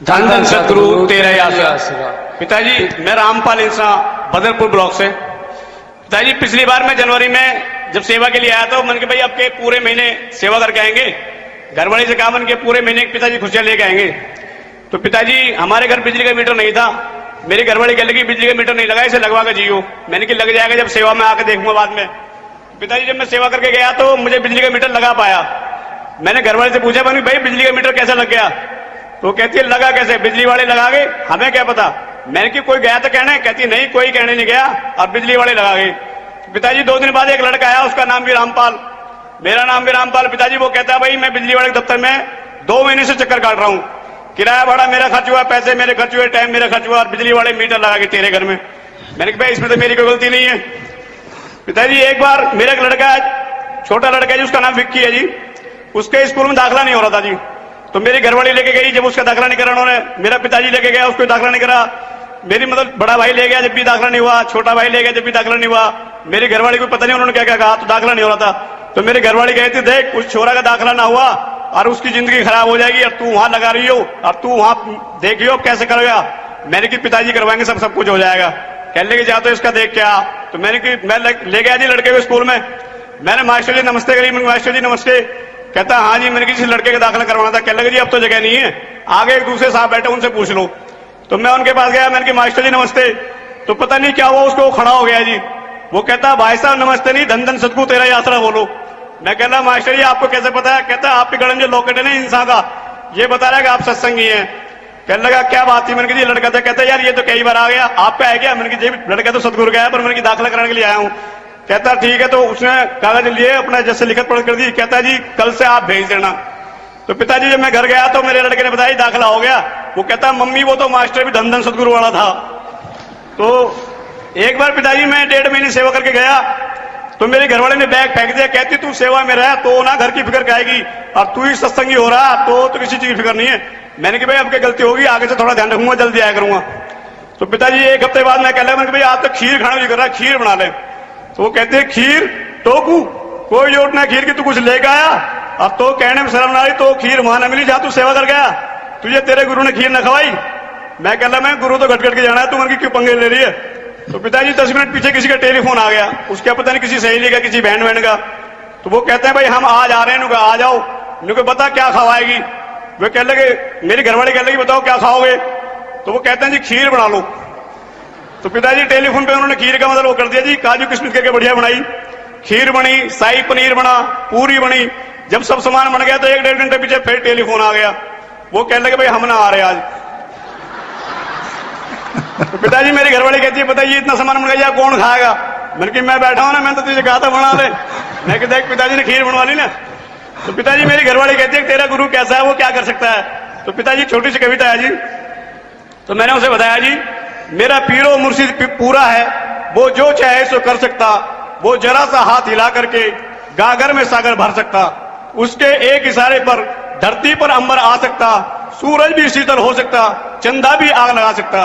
धन धन सतगुरु तेरा ही आसरा। पिताजी मैं रामपाल इंसान बदरपुर ब्लॉक से। पिताजी पिछली बार मैं जनवरी में जब सेवा के लिए आया था मन के भाई आपके पूरे महीने सेवा करके आएंगे घर वाले से कहा मन के पूरे महीने पिताजी खुशियां लेके आएंगे। तो पिताजी हमारे घर बिजली का मीटर नहीं था मेरी घरवाली कह लगी बिजली का मीटर नहीं लगा इसे लगवा कर जियो। मैंने कि लग जाएगा जब सेवा में आकर देखूंगा बाद में। पिताजी जब मैं सेवा करके गया तो मुझे बिजली का मीटर लगा पाया। मैंने घरवाले से पूछा भाई बिजली का मीटर कैसा लग गया तो कहती है लगा कैसे बिजली वाले लगा गए हमें क्या पता। मैंने कि कोई गया तो कहने कहती नहीं कोई कहने नहीं गया और बिजली वाले लगा गए। पिताजी 2 दिन बाद एक लड़का आया उसका नाम भी रामपाल मेरा नाम भी रामपाल। पिताजी वो कहता है भाई मैं बिजली वाले दफ्तर में 2 महीने से चक्कर काट रहा हूँ किराया भाड़ा मेरा खर्च हुआ पैसे मेरे खर्च हुए टाइम मेरा खर्च हुआ और बिजली वाले मीटर लगा के तेरे घर में। मैंने कहा भाई इसमें तो मेरी कोई गलती नहीं है। पिताजी एक बार मेरा एक लड़का है छोटा लड़का है जी उसका नाम विक्की है जी उसके स्कूल में दाखिला नहीं हो रहा था जी तो मेरी घरवाली लेके गई जब उसका दाखिला नहीं करा उन्होंने मेरा पिताजी लेके गया उसको दाखिला नहीं करा मेरी मतलब बड़ा भाई ले गया जब भी दाखिला नहीं हुआ छोटा भाई ले गया जब भी दाखिला नहीं हुआ मेरी घरवाली को पता नहीं उन्होंने क्या क्या कहा तो दाखिला नहीं हो रहा था तो मेरी घरवाली कहती देख उस छोरा का दाखिला ना हुआ और उसकी जिंदगी खराब हो जाएगी और तू वहां लगा रही हो और तू वहां देखियो कैसे करेगा। मैंने कि पिताजी करवाएंगे, सब कुछ हो जाएगा। कहने लगे जा तो इसका देख के आ। तो मैंने कि मैं ले गया जी लड़के को स्कूल में। मैंने मास्टर जी नमस्ते करी, मैंने मास्टर जी नमस्ते। कहता हाँ जी, मैंने किसी लड़के का दाखिला करवाना था। कहने लगे जी अब तो जगह नहीं है, आगे एक दूसरे साहब बैठे उनसे पूछ लो। तो मैं उनके पास गया, मैंने कि मास्टर जी नमस्ते। तो पता नहीं क्या हुआ, उसको खड़ा हो गया जी। वो कहता भाई साहब नमस्ते नहीं, धन धन सतगुरु तेरा ही आसरा बोलो। मैं कहता मास्टर जी आपको कैसे पता है? कहता आपके गले में जो लॉकेट है ना इंसान का, ये बता रहा है कि आप सत्संगी हैं। कहने लगा क्या बात थी? मैंने कहा लड़का था। कहता यार ये तो कई बार आ गया, आपका है क्या? मैंने कहा लड़का तो सतगुरु का है, पर मैंने दाखिला कराने के लिए आया हूँ। कहता ठीक है। तो उसने कागज लिए अपना जैसे लिखत पढ़ कर दी। कहता जी कल से आप भेज देना। तो पिताजी जब मैं घर गया तो मेरे लड़के ने बताया दाखिला हो गया। वो कहता मम्मी वो तो मास्टर भी धन धन सतगुरु वाला था। तो एक बार पिताजी मैं 1.5 महीने सेवा करके गया तो मेरे घरवाले ने बैग फेंक दिया। कहती तू सेवा में रह तो ना घर की फिक्र खाएगी, और तू ही सत्संगी हो रहा तो किसी चीज की फिक्र नहीं है। मैंने कहा भाई अब क्या गलती होगी, आगे से थोड़ा ध्यान रखूंगा, जल्दी आया करूंगा। तो पिताजी एक हफ्ते बाद मैं कह रहा मैंने भाई आप तो खीर खाना भी कर रहा है, खीर बना ले। तो वो कहते हैं खीर टोकू, कोई जोट ना खीर की, तू कुछ लेकर आया अब तो कहने में शर्म ना आई। तो खीर वहां न मिली जहां तू सेवा कर गया, तुझे तेरे गुरु ने खीर न खवाई। मैं कह रहा मैं गुरु तो घट के जाना है, तू मन की क्यों पंगे ले रही है? तो पिताजी 10 मिनट पीछे किसी का टेलीफोन आ गया, उसका पता नहीं किसी सहेली का, किसी बहन बहन का। तो वो कहते हैं भाई हम आज आ रहे हैं, आ जाओ। इनको बता क्या खवाएगी? वे कहने लगे मेरी घरवाली कहने लगी बताओ क्या खाओगे? तो वो कहते हैं जी खीर बना लो। तो पिताजी टेलीफोन पे उन्होंने खीर का मतलब वो कर दिया जी, काजू किशमिश करके बढ़िया बनाई, खीर बनी, शाही पनीर बना, पूरी बनी। जब सब सामान बन गया तो 1-1.5 घंटे पीछे फिर टेलीफोन आ गया। वो कहने लगे भाई हम ना आ रहे आज। तो पिताजी मेरी घरवाली कहती है बताइए इतना सामान बन गया कौन खाएगा? मैंने कि मैं बैठा हूं ना, मैंने तो तुझे कहा था बना ले। मैं कहता देख पिताजी ने खीर बनवा ली ना। तो पिताजी मेरी घरवाली कहती है तेरा गुरु कैसा है, वो क्या कर सकता है? तो पिताजी छोटी सी कविता है जी। तो मैंने उसे बताया जी मेरा पीरो मुर्शिद पूरा है, वो जो चाहे सो कर सकता, वो जरा सा हाथ हिला करके गागर में सागर भर सकता, उसके एक इशारे पर धरती पर अंबर आ सकता, सूरज भी शीतल हो सकता, चंदा भी आग लगा सकता।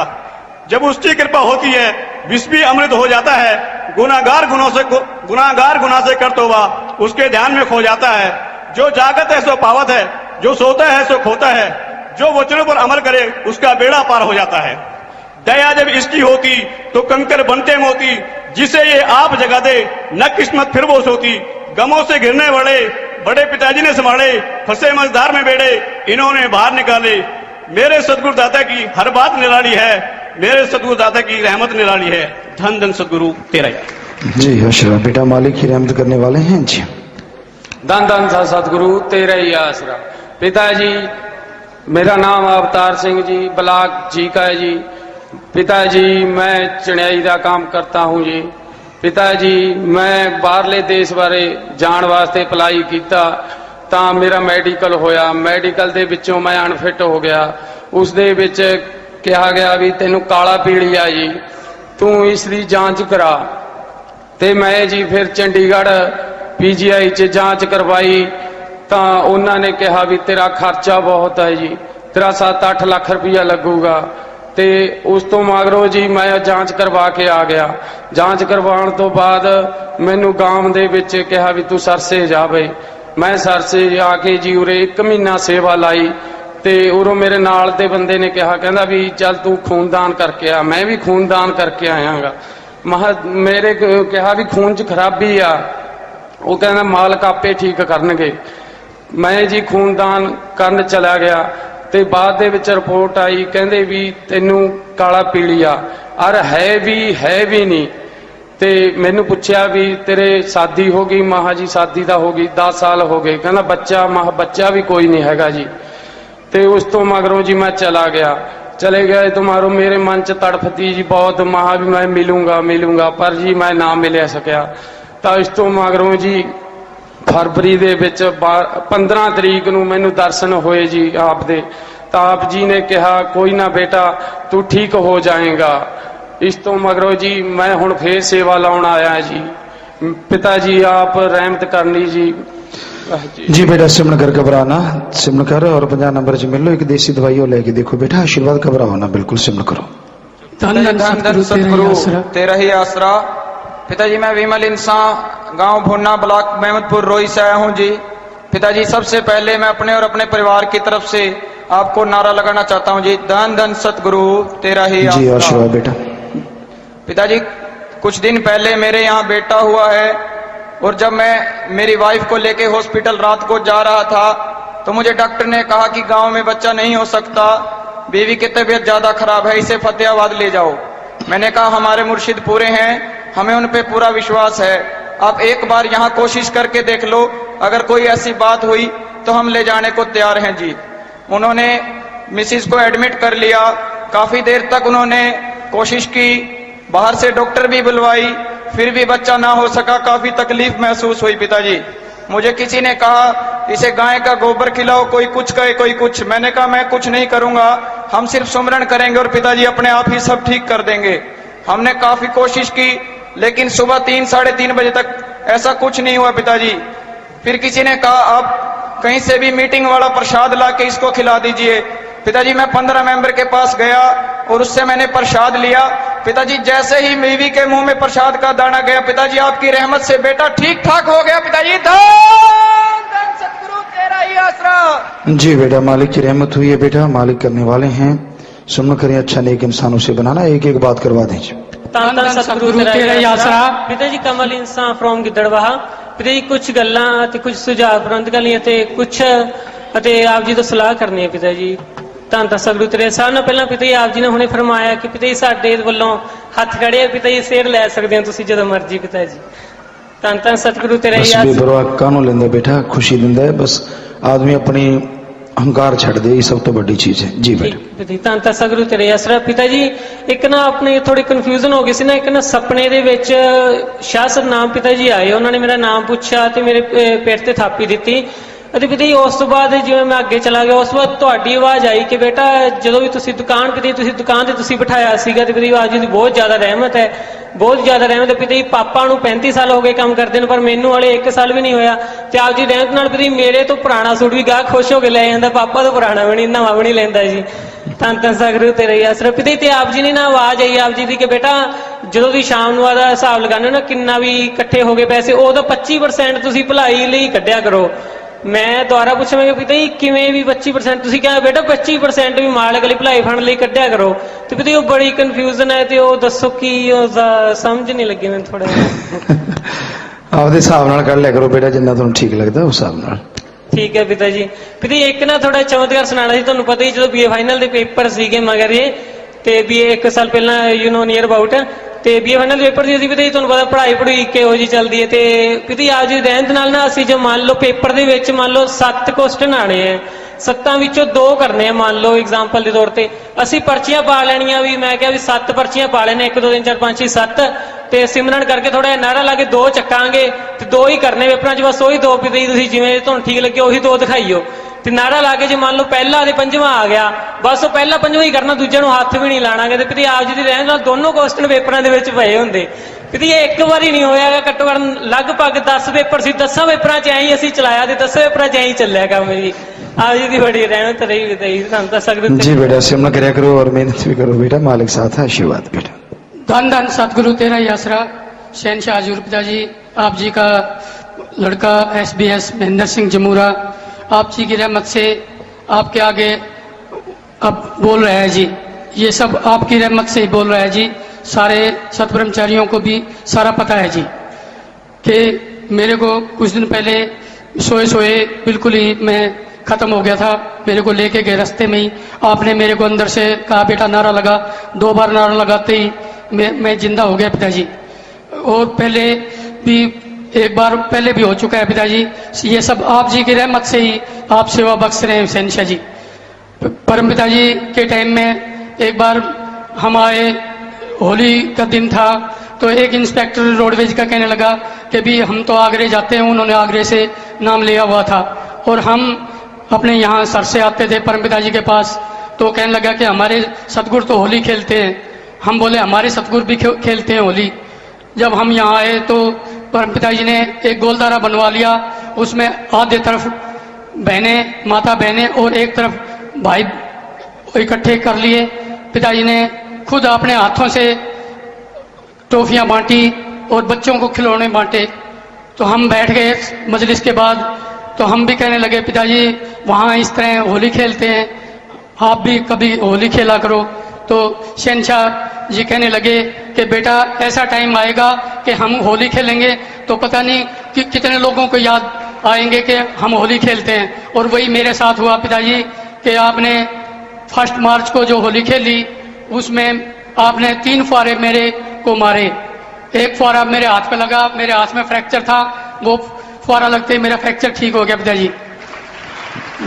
जब उसकी कृपा होती है विष भी अमृत हो जाता है, गुनाहगार गुनाह से कर तौबा, उसके ध्यान में खो जाता है। जो जागत है सो पावत है, जो सोता है सो खोता है, जो वचनों पर अमल करे उसका बेड़ा पार हो जाता है। दया जब इसकी होती तो कंकर बनते मोती, जिसे ये आप जगा दे न किस्मत फिर वो सोती। गमों से घिरने वाले बड़े पिताजी ने संभाले, फंसे मझधार में बेड़े इन्होंने बाहर निकाले। मेरे सदगुरु दाता की हर बात निराली है, मेरे सदगुरु दाता की रहमत निराली है। धन धन सदगुरु तेरा ही। जी आशीर्वाद बेटा मालिक ही रहमत करने वाले हैं जी। धन धन सा सतगुरु तेरा ही आसरा। पिताजी मेरा नाम अवतार सिंह जी, ब्लाक जी का है जी। पिताजी मैं चढ़ाई का काम करता हूं जी। पिताजी मैं बाहरले देश बारे जाण वास्ते अप्लाई किया ਤਾਂ ਮੇਰਾ ਮੈਡੀਕਲ ਹੋਇਆ, ਮੈਡੀਕਲ ਦੇ ਵਿੱਚੋਂ ਮੈਂ ਅਨਫਿਟ ਹੋ ਗਿਆ। ਉਸ ਦੇ ਵਿੱਚ ਕਿਹਾ ਗਿਆ ਵੀ ਤੈਨੂੰ ਕਾਲਾ ਪੀਲੀਆ ਜੀ, ਤੂੰ ਇਸ ਦੀ ਜਾਂਚ ਕਰਾ। ਤੇ ਮੈਂ ਜੀ ਫਿਰ ਚੰਡੀਗੜ੍ਹ PGI 'ਚ ਜਾਂਚ ਕਰਵਾਈ ਤਾਂ ਉਹਨਾਂ ਨੇ ਕਿਹਾ ਵੀ ਤੇਰਾ ਖਰਚਾ ਬਹੁਤ ਹੈ ਜੀ, ਤੇਰਾ 7-8 ਲੱਖ ਰੁਪਈਆ ਲੱਗੂਗਾ। ਤੇ ਉਸ ਤੋਂ ਮਗਰੋਂ ਜੀ ਮੈਂ ਜਾਂਚ ਕਰਵਾ ਕੇ ਆ ਗਿਆ। ਜਾਂਚ ਕਰਵਾਉਣ ਤੋਂ ਬਾਅਦ ਮੈਨੂੰ ਗਾਮ ਦੇ ਵਿੱਚ ਕਿਹਾ ਵੀ ਤੂੰ ਸਰਸੇ ਜਾ ਬਈ। मैं सरसे आके जी उरे 1 महीना सेवा लाई ते उरों मेरे नाल दे बंदे ने कहा कहंदा भी चल तू खूनदान करके आ। मैं भी खूनदान करके आयागा। महा मेरे कहा भी खून च खराबी आ, वो कहंदा मालक आपे ठीक करनगे। मैं जी खूनदान करन चला गया ते बाद दे विच रिपोर्ट आई कहंदे भी तैनू काला पीलिया अर है भी नहीं। ਤੇ ਮੈਨੂੰ ਪੁੱਛਿਆ ਵੀ ਤੇਰੇ ਸ਼ਾਦੀ ਹੋ ਗਈ? ਮਹਾ ਜੀ ਸ਼ਾਦੀ ਦਾ ਹੋ ਗਈ, 10 ਸਾਲ ਹੋ ਗਏ। ਕਹਿੰਦਾ ਬੱਚਾ? ਮਹਾ ਬੱਚਾ ਵੀ ਕੋਈ ਨਹੀਂ ਹੈਗਾ ਜੀ। ਤੇ ਉਸ ਤੋਂ ਮਗਰੋਂ ਜੀ ਮੈਂ ਚਲਾ ਗਿਆ। ਚਲੇ ਗਏ ਤੁਮਾਰੋ ਮੇਰੇ ਮਨ ਚ ਤੜਫਤੀ ਜੀ ਬਹੁਤ, ਮਹਾ ਵੀ ਮੈਂ ਮਿਲੂੰਗਾ ਪਰ ਜੀ ਮੈਂ ਨਾ ਮਿਲਿਆ ਸਕਿਆ। ਤਾਂ ਇਸ ਤੋਂ ਮਗਰੋਂ ਜੀ ਫਰਵਰੀ ਦੇ ਵਿੱਚ 15 ਤਰੀਕ ਨੂੰ ਮੈਨੂੰ ਦਰਸ਼ਨ ਹੋਏ ਜੀ ਆਪ ਦੇ। ਤਾਂ ਆਪ ਜੀ ਨੇ ਕਿਹਾ ਕੋਈ ਨਾ ਬੇਟਾ ਤੂੰ ਠੀਕ ਹੋ ਜਾਏਗਾ। इस तो मगरों जी मैं हुण फिर सेवा लाउण आया जी। पिताजी आप रहमत करनी जी। जी बेटा सिमरन कर घबराना, सिमरन कर और 50 नंबर च मिल लो। एक देसी दवाई लेके देखो बेटा, आशीर्वाद घबराओ ना, बिल्कुल सिमरन करो। धन धन सतगुरु तेरा ही आसरा। पिताजी मैं विमल इंसान गांव भुन्ना ब्लॉक मेहमदपुर रोई से आया हूं जी। पिताजी सबसे पहले मैं अपने और अपने परिवार की तरफ से आपको नारा लगाना चाहता हूँ जी, धन धन सतगुरु तेरा ही जी आसरा। आशीर्वाद बेटा। पिताजी कुछ दिन पहले मेरे यहाँ बेटा हुआ है और जब मैं मेरी वाइफ को लेके हॉस्पिटल रात को जा रहा था तो मुझे डॉक्टर ने कहा कि गांव में बच्चा नहीं हो सकता, बीवी की तबीयत ज्यादा खराब है, इसे फतेहाबाद ले जाओ। मैंने कहा हमारे मुर्शिद पूरे हैं, हमें उन पे पूरा विश्वास है, आप एक बार यहाँ कोशिश करके देख लो, अगर कोई ऐसी बात हुई तो हम ले जाने को तैयार हैं जी। उन्होंने मिसिस को एडमिट कर लिया, काफी देर तक उन्होंने कोशिश की, बाहर से डॉक्टर भी बुलवाई, फिर भी बच्चा ना हो सका, काफी तकलीफ महसूस हुई पिताजी। मुझे किसी ने कहा इसे गाय का गोबर खिलाओ, कोई कुछ कहे कोई कुछ। मैंने कहा मैं कुछ नहीं करूंगा, हम सिर्फ सुमरन करेंगे और पिताजी अपने आप ही सब ठीक कर देंगे। हमने काफी कोशिश की लेकिन सुबह 3 साढ़े 3 बजे तक ऐसा कुछ नहीं हुआ पिताजी। फिर किसी ने कहा आप कहीं से भी मीटिंग वाला प्रसाद ला के इसको खिला दीजिए। पिताजी मैं 15 मेंबर के पास गया और उससे मैंने प्रसाद लिया। पिताजी जैसे ही बीवी के मुंह में प्रसाद का दाना गया, पिताजी आपकी रहमत से बेटा ठीक ठाक हो गया। पिताजी धन धन सतगुरु तेरा ही आसरा। जी बेटा, मालिक की रहमत हुई है बेटा, मालिक करने वाले हैं। सुन करें, अच्छा नेक इंसानों से बनाना। एक एक बात करवा दीजिए। ਧੰਨ ਧੰਨ ਸਤਿਗੁਰੂ ਤੇਰਾ ਹੀ ਆਸਰਾ। ਪਿਤਾ ਜੀ ਕਮਲ ਇਨਸਾਨ ਫਰੋਮ ਗਿੱਦੜਵਾਹਾ। ਪਿਤਾ ਜੀ ਕੁਝ ਗੱਲਾਂ ਅਤੇ ਕੁਝ ਸੁਝਾਅ ਪ੍ਰਬੰਧਕਾਂ ਲਈ ਅਤੇ ਕੁਝ ਅਤੇ ਆਪ ਜੀ ਤੋਂ ਸਲਾਹ ਕਰਨੀ ਹੈ ਪਿਤਾ ਜੀ। ਧੰਨ ਧੰਨ ਸਤਿਗੁਰੂ ਤੇਰੇ ਸਾਰਿਆਂ ਨਾਲੋਂ ਪਹਿਲਾਂ ਪਿਤਾ ਜੀ ਆਪ ਜੀ ਨੇ ਹੁਣੇ ਫਰਮਾਇਆ ਕਿ ਪਿਤਾ ਜੀ ਸਾਡੇ ਵੱਲੋਂ ਹੱਥ ਖੜੇ ਪਿਤਾ ਜੀ ਸਿਰ ਲੈ ਸਕਦੇ ਹੋ ਤੁਸੀਂ ਜਦੋਂ ਮਰਜ਼ੀ ਪਿਤਾ ਜੀ। ਧੰਨ ਧੰਨ ਸਤਿਗੁਰੂ ਤੇਰਾ ਹੀ बस ਆਸਰਾ। बेपरवाह कानों लेंदा बेटा, खुशी दिंदा है। बस आदमी अपनी अहंकार छड़ दे, ये सब तो बड़ी चीज है। जी बेटा। ਧੰਨ ਧੰਨ ਸਤਿਗੁਰੂ ਤੇਰੇ ਆਸਰਾ। ਪਿਤਾ ਜੀ ਇੱਕ ਨਾ ਆਪਣੇ ਥੋੜੀ ਕਨਫਿਊਜ਼ਨ ਹੋ ਗਈ ਸੀ ਨਾ, ਇੱਕ ਨਾ ਸੁਪਨੇ ਦੇ ਵਿੱਚ ਸ਼ਾਹ ਸਰਨਾਮ ਪਿਤਾ ਜੀ ਆਏ, ਉਹਨਾਂ ਨੇ ਮੇਰਾ ਨਾਮ ਪੁੱਛਿਆ ਤੇ ਮੇਰੇ ਪੇਟ ਤੇ ਥਾਪੀ ਦਿੱਤੀ ਅਤੇ ਪਿਤਾ ਜੀ ਉਸ ਤੋਂ ਬਾਅਦ ਜਿਵੇਂ ਮੈਂ ਅੱਗੇ ਚਲਾ ਗਿਆ, ਉਸ ਤੋਂ ਬਾਅਦ ਤੁਹਾਡੀ ਆਵਾਜ਼ ਆਈ ਕਿ ਬੇਟਾ ਜਦੋਂ ਵੀ ਤੁਸੀਂ ਦੁਕਾਨ ਪਿਤਾ ਜੀ ਤੁਸੀਂ ਦੁਕਾਨ ਤੇ ਤੁਸੀਂ ਬਿਠਾਇਆ ਸੀਗਾ ਤੇ ਪਿਤਾ ਜੀ ਆਵਾਜ਼ ਦੀ ਬਹੁਤ ਜ਼ਿਆਦਾ ਰਹਿਮਤ ਹੈ, ਬਹੁਤ ਜ਼ਿਆਦਾ ਰਹਿਮਤ ਹੈ। ਪਿਤਾ ਜੀ ਪਾਪਾ ਨੂੰ 35 ਸਾਲ ਹੋ ਗਏ ਕੰਮ ਕਰਦੇ ਨੂੰ, ਪਰ ਮੈਨੂੰ ਹਾਲੇ 1 ਸਾਲ ਵੀ ਨਹੀਂ ਹੋਇਆ ਤੇ ਆਪ ਜੀ ਰਹਿਮਤ ਨਾਲ ਪਿਤਾ ਜੀ ਮੇਰੇ ਤੋਂ ਪੁਰਾਣਾ ਸੂਟ ਵੀ ਗਾਹ ਖੁਸ਼ ਹੋ ਕੇ ਲੈ ਜਾਂਦਾ, ਪਾਪਾ ਤੋਂ ਪੁਰਾਣਾ ਵੀ ਨਹੀਂ, ਨਵਾਂ ਵੀ ਨਹੀਂ ਲੈਂਦਾ ਜੀ। ਧੰਨ ਧੰਨ ਸਤਿਗੁਰੂ ਤੇਰਾ ਹੀ ਆਸਰਾ। ਪਿਤਾ ਜੀ ਤੇ ਆਪ ਜੀ ਨੇ ਨਾ ਆਵਾਜ਼ ਆਈ ਆਪ ਜੀ ਦੀ ਕਿ ਬੇਟਾ ਜਦੋਂ ਵੀ ਸ਼ਾਮ ਨੂੰ ਆਦਾ ਹਿਸਾਬ ਲਗਾਉਂਦੇ ਨਾ ਕਿੰਨਾ ਵੀ ਇਕੱਠੇ ਹੋ ਗਏ ਪੈਸੇ, ਉਹਦਾ 25% ਤੁਸੀਂ ਭਲਾਈ ਲਈ ਕੱਢਿਆ ਕਰੋ। ਮੈਂ ਦੁਬਾਰਾ ਪੁੱਛਾਂਗਾ ਪਿਤਾ ਜੀ ਕਿਵੇਂ ਵੀ 25%? ਤੁਸੀਂ ਕਿਹਾ ਬੇਟਾ 25% ਵੀ ਮਾਲਕ ਲਈ ਭਲਾਈ ਫੰਡ ਲਈ ਕੱਢਿਆ ਕਰੋ। ਤੇ ਪਿਤਾ ਜੀ ਉਹ ਬੜੀ ਕਨਫਿਊਜ਼ਨ ਹੈ ਤੇ ਉਹ ਦੱਸੋ ਕੀ ਸਮਝ ਨਹੀਂ ਲੱਗੀ ਮੈਨੂੰ ਥੋੜਾ ਆਪਦੇ ਹਿਸਾਬ ਨਾਲ ਕਰ ਲਿਆ ਕਰੋ ਬੇਟਾ, ਜਿੰਨਾ ਤੁਹਾਨੂੰ ਠੀਕ ਲੱਗਦਾ ਉਸ ਹਿਸਾਬ ਨਾਲ। ਠੀਕ ਹੈ ਪਿਤਾ ਜੀ। ਪਿਤਾ ਜੀ ਇੱਕ ਨਾ ਥੋੜਾ ਚਮਤਕਾਰ ਸੁਣਾਉਣਾ ਸੀ। ਤੁਹਾਨੂੰ ਪਤਾ ਹੀ ਜਦੋਂ BA ਫਾਈਨਲ ਦੇ ਪੇਪਰ ਸੀਗੇ ਮਗਰ ਇਹ ਤੇ BA 1 ਸਾਲ ਪਹਿਲਾਂ ਨੀਅਰ ਅਬਾਊਟ ਤੇ BA ਫਾਈਨਲ ਦੇ ਪੇਪਰ ਸੀ ਪਿਤਾ ਜੀ। ਤੁਹਾਨੂੰ ਪਤਾ ਪੜ੍ਹਾਈ ਕਿਹੋ ਜਿਹੀ ਚੱਲਦੀ ਹੈ ਤੇ ਪਿਤਾ ਜੀ ਆਪ ਜੀ ਰਹਿਮਤ ਨਾਲ ਨਾ ਅਸੀਂ ਜੋ ਮੰਨ ਲਓ ਪੇਪਰ ਦੇ ਵਿੱਚ ਮੰਨ ਲਓ 7 ਕੁਐਸਚਨ ਆਣੇ ਆ, 7 ਵਿੱਚੋਂ 2 ਕਰਨੇ ਆ ਮੰਨ ਲਓ ਐਗਜ਼ਾਮਪਲ ਦੇ ਤੌਰ ਤੇ। ਅਸੀਂ ਪਰਚੀਆਂ ਪਾ ਲੈਣੀਆਂ ਵੀ, ਮੈਂ ਕਿਹਾ ਵੀ 7 ਪਰਚੀਆਂ ਪਾ ਲੈਣੇ, 1 2 3 4 5 6 7 ਤੇ ਸਿਮਰਨ ਕਰਕੇ ਥੋੜਾ ਜਿਹਾ ਨਾਰਾ ਲਾ ਕੇ 2 ਚੱਕਾਂਗੇ ਤੇ 2 ਹੀ ਕਰਨੇ ਪੇਪਰਾਂ 'ਚ, ਬਸ ਉਹੀ 2 ਪਿਤਾ ਜੀ ਤੁਸੀਂ ਜਿਵੇਂ ਤੁਹਾਨੂੰ ਠੀਕ ਲੱਗੇ ਉਹੀ 2 ਦਿਖਾਈਓ ਤੇ ਨਾਰਾ ਲਾ ਕੇ ਜੇ ਮੰਨ ਲਓ ਪਹਿਲਾ ਤੇ 5ਵਾਂ ਆ ਗਿਆ ਬਸ ਉਹ ਪਹਿਲਾ 5ਵਾਂ ਹੀ ਕਰਨਾ, ਦੂਜੇ ਨੂੰ ਹੱਥ ਵੀ ਨਹੀਂ ਲਾਣਾਗੇ। ਤੇ ਪਿਤਾ ਆਪ ਜੀ ਦੀ ਰਹਿਣ ਨਾਲ ਦੋਨੋਂ ਕੁਐਸਚਨ ਪੇਪਰਾਂ ਦੇ ਵਿੱਚ ਪਏ ਹੁੰਦੇ। ਪਿਤਾ ਇਹ ਇੱਕ ਵਾਰੀ ਨਹੀਂ ਹੋਇਆ, ਘੱਟੋ ਘੱਟ ਲਗਭਗ 10 ਪੇਪਰ ਸੀ, 10 ਪੇਪਰਾਂ 'ਚ ਐਂ ਹੀ ਅਸੀਂ ਚਲਾਇਆ ਤੇ 10 ਪੇਪਰਾਂ 'ਚ ਐਂ ਹੀ ਚੱਲਿਆ ਕੰਮ ਜੀ। ਆਪ ਜੀ ਦੀ ਬੜੀ ਰਹਿਮਤ ਰਹੀ ਪਿਤਾ ਜੀ, ਤੁਹਾਨੂੰ ਦੱਸ ਸਕਦੇ। जी बेटा, सिमरन कराया करो और मेहनत भी करो बेटा, मालिक साथ है। आशीर्वाद बेटा। धन धन सतगुरु तेरा ही आसरा। शहनशाह हजूर पिताजी, आप जी का लड़का SBS महेंद्र सिंह जमूरा आप जी की रहमत से आपके आगे अब बोल रहा है जी। ये सब आपकी रहमत से ही बोल रहा है जी। सारे सतब्रह्मचारियों को भी सारा पता है जी कि मेरे को कुछ दिन पहले सोए बिल्कुल ही मैं ख़त्म हो गया था। मेरे को लेके गए रास्ते में ही आपने मेरे को अंदर से कहा बेटा नारा लगा। 2 बार नारा लगाते ही मैं जिंदा हो गया पिताजी। और पहले भी 1 बार पहले भी हो चुका है पिताजी। ये सब आप जी की रहमत से ही आप सेवा बख्श रहे हैं शहनशाह जी। परम पिताजी के टाइम में एक बार हम आए, होली का दिन था, तो एक इंस्पेक्टर रोडवेज का कहने लगा कि भी हम तो आगरे जाते हैं, उन्होंने आगरे से नाम लिया हुआ था और हम अपने यहाँ सर से आते थे परम पिताजी के पास, तो कहने लगा कि हमारे सतगुरु तो होली खेलते हैं। हम बोले हमारे सतगुरु भी खेलते हैं होली। जब हम यहाँ आए तो परम पिताजी ने एक गोलदारा बनवा लिया, उसमें आधे तरफ बहनें माता बहनें और एक तरफ भाई इकट्ठे कर लिए। पिताजी ने खुद अपने हाथों से टॉफियाँ बांटी और बच्चों को खिलौने बांटे। तो हम बैठ गए मजलिस के बाद, तो हम भी कहने लगे पिताजी वहाँ इस तरह होली खेलते हैं, आप भी कभी होली खेला करो। तो शहनशाह जी कहने लगे कि बेटा ऐसा टाइम आएगा कि हम होली खेलेंगे तो पता नहीं कि कितने लोगों को याद आएंगे कि हम होली खेलते हैं। और वही मेरे साथ हुआ पिताजी कि आपने 1 मार्च को जो होली खेली उसमें आपने 3 फुहारे मेरे को मारे। एक फुहारा मेरे हाथ पे लगा, मेरे हाथ में फ्रैक्चर था, वो फुहारा लगते ही मेरा फ्रैक्चर ठीक हो गया पिताजी।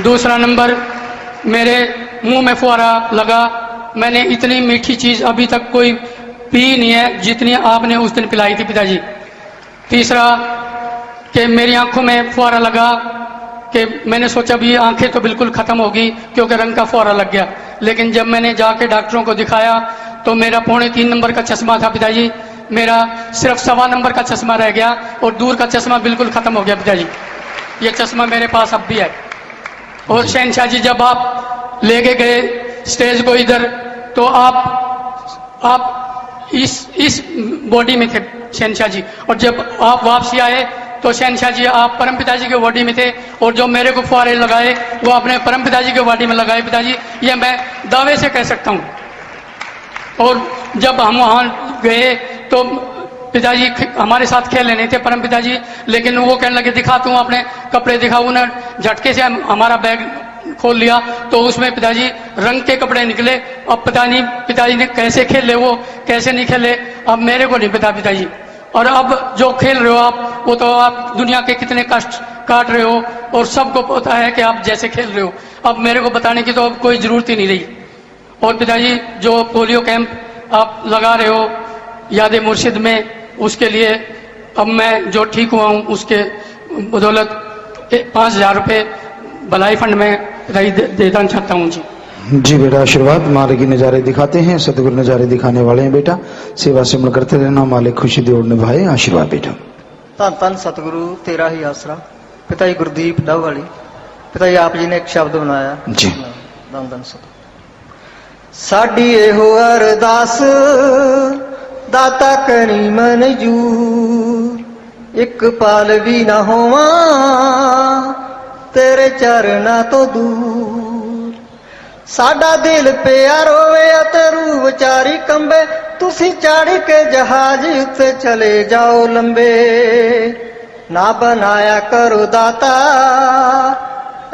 दूसरा नंबर मेरे मुंह में फुहारा लगा, मैंने इतनी मीठी चीज अभी तक कोई पी नहीं है जितनी आपने उस दिन पिलाई थी पिताजी। तीसरा कि मेरी आंखों में फुहारा लगा कि मैंने सोचा भी आंखें तो बिल्कुल खत्म होगी क्योंकि रंग का फुहारा लग गया, लेकिन जब मैंने जाके डॉक्टरों को दिखाया तो मेरा 3.25 नंबर का चश्मा था पिताजी, मेरा सिर्फ 1.25 नंबर का चश्मा रह गया और दूर का चश्मा बिल्कुल खत्म हो गया पिताजी। ये चश्मा मेरे पास अब भी है। और शहनशाह जी जब आप लेके गए स्टेज को इधर तो आप इस बॉडी में थे शहनशाह जी, और जब आप वापसी आए तो शहनशाह जी आप परम पिताजी के बॉडी में थे, और जो मेरे को फुहारे लगाए वो अपने परम पिताजी के बॉडी में लगाए पिताजी, ये मैं दावे से कह सकता हूँ। और जब हम वहाँ गए तो पिताजी हमारे साथ खेले नहीं थे परम पिताजी, लेकिन वो कहने लगे दिखा तू अपने कपड़े दिखा। उन्हें झटके से हमारा बैग खोल लिया तो उसमें पिताजी रंग के कपड़े निकले। अब पता नहीं पिताजी ने कैसे खेले, वो कैसे नहीं खेले अब मेरे को नहीं पता पिताजी। और अब जो खेल रहे हो आप वो तो आप दुनिया के कितने कष्ट काट रहे हो और सबको पता है कि आप जैसे खेल रहे हो, अब मेरे को बताने की तो अब कोई जरूरत ही नहीं रही। और पिताजी जो पोलियो कैंप आप लगा रहे हो याद मुर्शिद में, उसके लिए अब मैं जो ठीक हुआ हूँ उसके बदौलत 5,000 रुपये भलाई फंड में देना चाहता हूँ जी। जी बेटा आशीर्वाद, मालिक की नज़ारे दिखाते हैं, सतगुरु नज़ारे दिखाने वाले हैं बेटा, सेवा सिमरन करते रहना, मालिक खुशी दे और निभाए। आशीर्वाद बेटा। धन धन सतगुरु तेरा ही आसरा। पिता जी गुरदीप डावाली, पिता जी आप जी ने एक शब्द बनाया जी, धन धन सतगुरु। साडी एहो अरदास दाता करी मनजूर, एक पाल भी ना होवा तेरे चरना तो दूर। साडा दिल पिया रोवे ते रूह विचारी कंबे, तुसी चाड़ी के जहाज उत्ते चले जाओ लंबे। ना बनाया करो दाता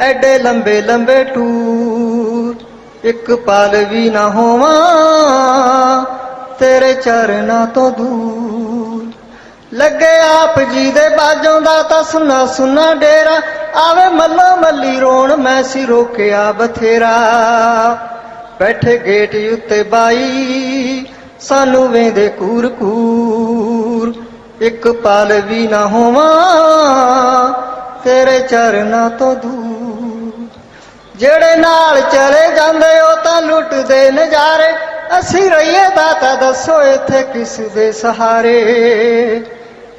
एडे लंबे लंबे टूर, एक पाल भी ना होवा तेरे चरना तो दूर। लगे आप जी दे बाजों दा ता सुना सुना डेरा, आवे मल्लो मल्ली रोण मैं सी रोकिया बथेरा। बैठे गेट उत्ते बाई सानू वेंदे कूर कूर, एक पाल भी ना होवा तेरे चरना तो दूर। जेड़े नाल चले जांदे ओ तां लुटदे नजारे, असी रहिए दाता दसो इत्थे किस दे सहारे।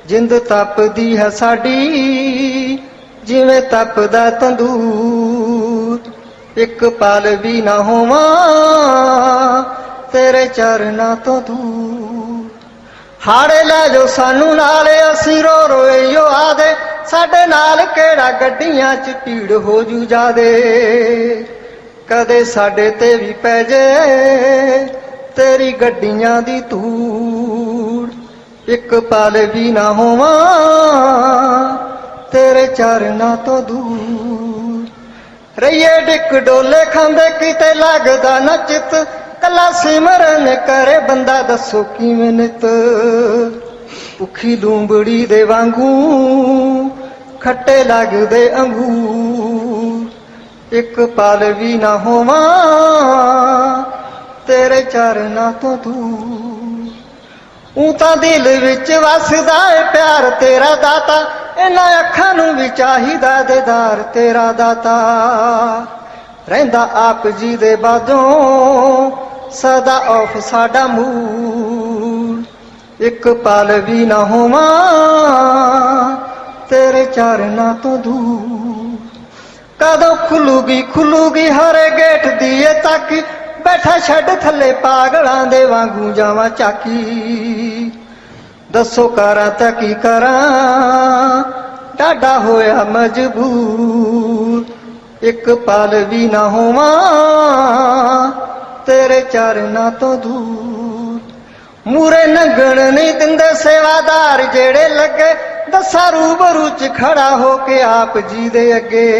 जिंद तपदी है साडी जिवें तपदा तंदूर, एक पल भी ना होवा तेरे चरना तो दूर। हाड़े लै जो सानू नाले असी रो रोइयो आदे, साडे नाल केड़ा गड्डियां च भीड़ हो जू जादे। कदे साडे ते भी पै जे तेरी गड्डियां दी धूड़, एक पल भी ना होवा तेरे चरना तो दूर। रहिए डिक डोले खांदे किते लगदा न चित, कला सिमरन करे बंदा दसो किवें नित। भुखी लूंबड़ी दे वांगू खट्टे लगदे अंगूर, एक पल भी ना होवा तेरे चरना तो दूर। ऊता दिल विच वसदा है प्यार तेरा दाता, इन्हां अखां नूं भी चाहिदा दीदार तेरा दाता। रहिंदा आप जी दे बाजों सदा औफ साडा मूल, एक पल भी ना होवा तेरे चरना तो दूर। कदों खुलूगी हरे गेट दिए ताकी, बैठा छड़ थले पागलां दे वांगू जावां चाकी। दसो करा तां की करा टाडा होया मजबूर एक पल भी ना होवा तेरे चरना तो दूर मूरे नगण नहीं दिंदे सेवादार जेड़े लगे दसा रूबरू च खड़ा होके आप जी दे अगे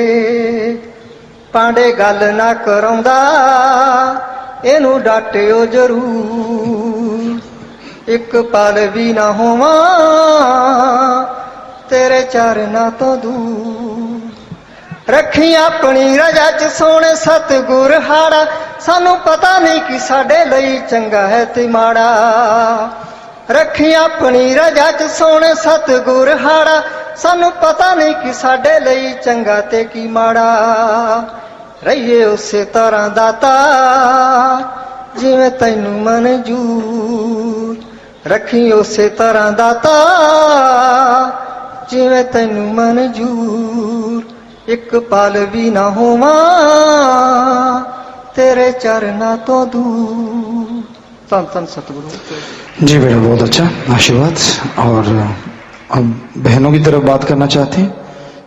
पांडे गल ना कराउंदा इनू डाटियो जरूर एक पल भी ना होवा तेरे चरना तो दूर रखी अपनी रजा च सोने सतगुर हाड़ा सानू पता नहीं कि साडे लई चंगा है ते माड़ा रखी अपनी रजा च सोने सतगुर हाड़ा सानू पता नहीं कि साडे लई चंगा ते की माड़ा रहिए उसे तरह दाता जिवें तैनू मंजूर रखी उसे तरह दाता जिवें तैनू मंजूर एक पल भी ना होवा तेरे चरना तो दूर। धन धन सतगुरु। जी बेटा बहुत अच्छा आशीर्वाद। और अब बहनों की तरफ बात करना चाहते हैं।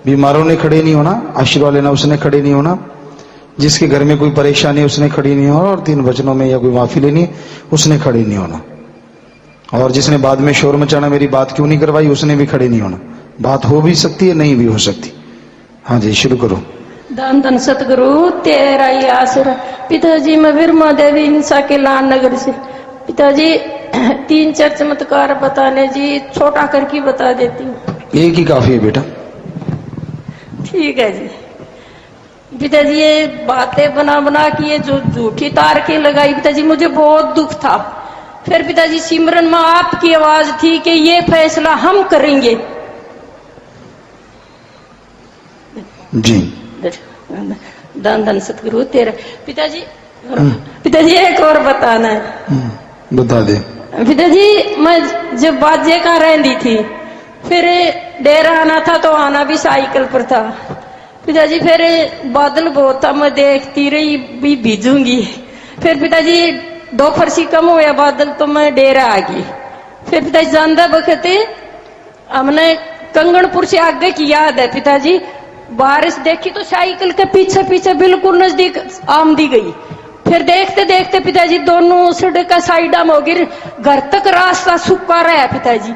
बीमारों ने खड़े नहीं होना, आशीर्वाद लेना उसने खड़े नहीं होना, जिसके घर में कोई परेशानी उसने खड़ी नहीं होना, और 3 वचनों में या कोई माफी लेनी उसने खड़े नहीं होना, और जिसने बाद में शोर मचाना मेरी बात क्यों नहीं करवाई उसने भी खड़े नहीं होना। बात हो भी सकती है नहीं भी हो सकती। हाँ जी शुरू करो। धन धन सतगुरु तेरा ही आसरा। पिताजी मैं विरमा देवी हिंसा के लान नगर से। पिताजी 3-4 चमत्कार बताने जी, छोटा करके बता देती हूँ। एक ही काफी है बेटा। ठीक है जी। पिताजी ये बातें बना बना के ये जो झूठी तार के लगाई पिताजी मुझे बहुत दुख था। फिर पिताजी सिमरन में आपकी आवाज थी कि ये फैसला हम करेंगे। जी धन धन सतगुरु तेरा। पिताजी पिताजी एक और बताना है। बता दे। पिताजी मैं जब बाजे का रहती थी फिर डेरा आना था तो आना भी साइकिल पर था। पिताजी फिर बादल बहुत था, मैं देखती रही भी भीजूंगी। फिर पिताजी 2 फरसी कम हुआ बादल तो मैं डेरा आ गई। फिर पिताजी जानदा बखते हमने कंगनपुर से आगे की याद है पिताजी, बारिश देखी तो साइकिल के पीछे पीछे बिल्कुल नजदीक आमदी गई। फिर देखते देखते पिताजी दोनों सड़क का साइड में हो गई, घर तक रास्ता सूखा रहा पिताजी।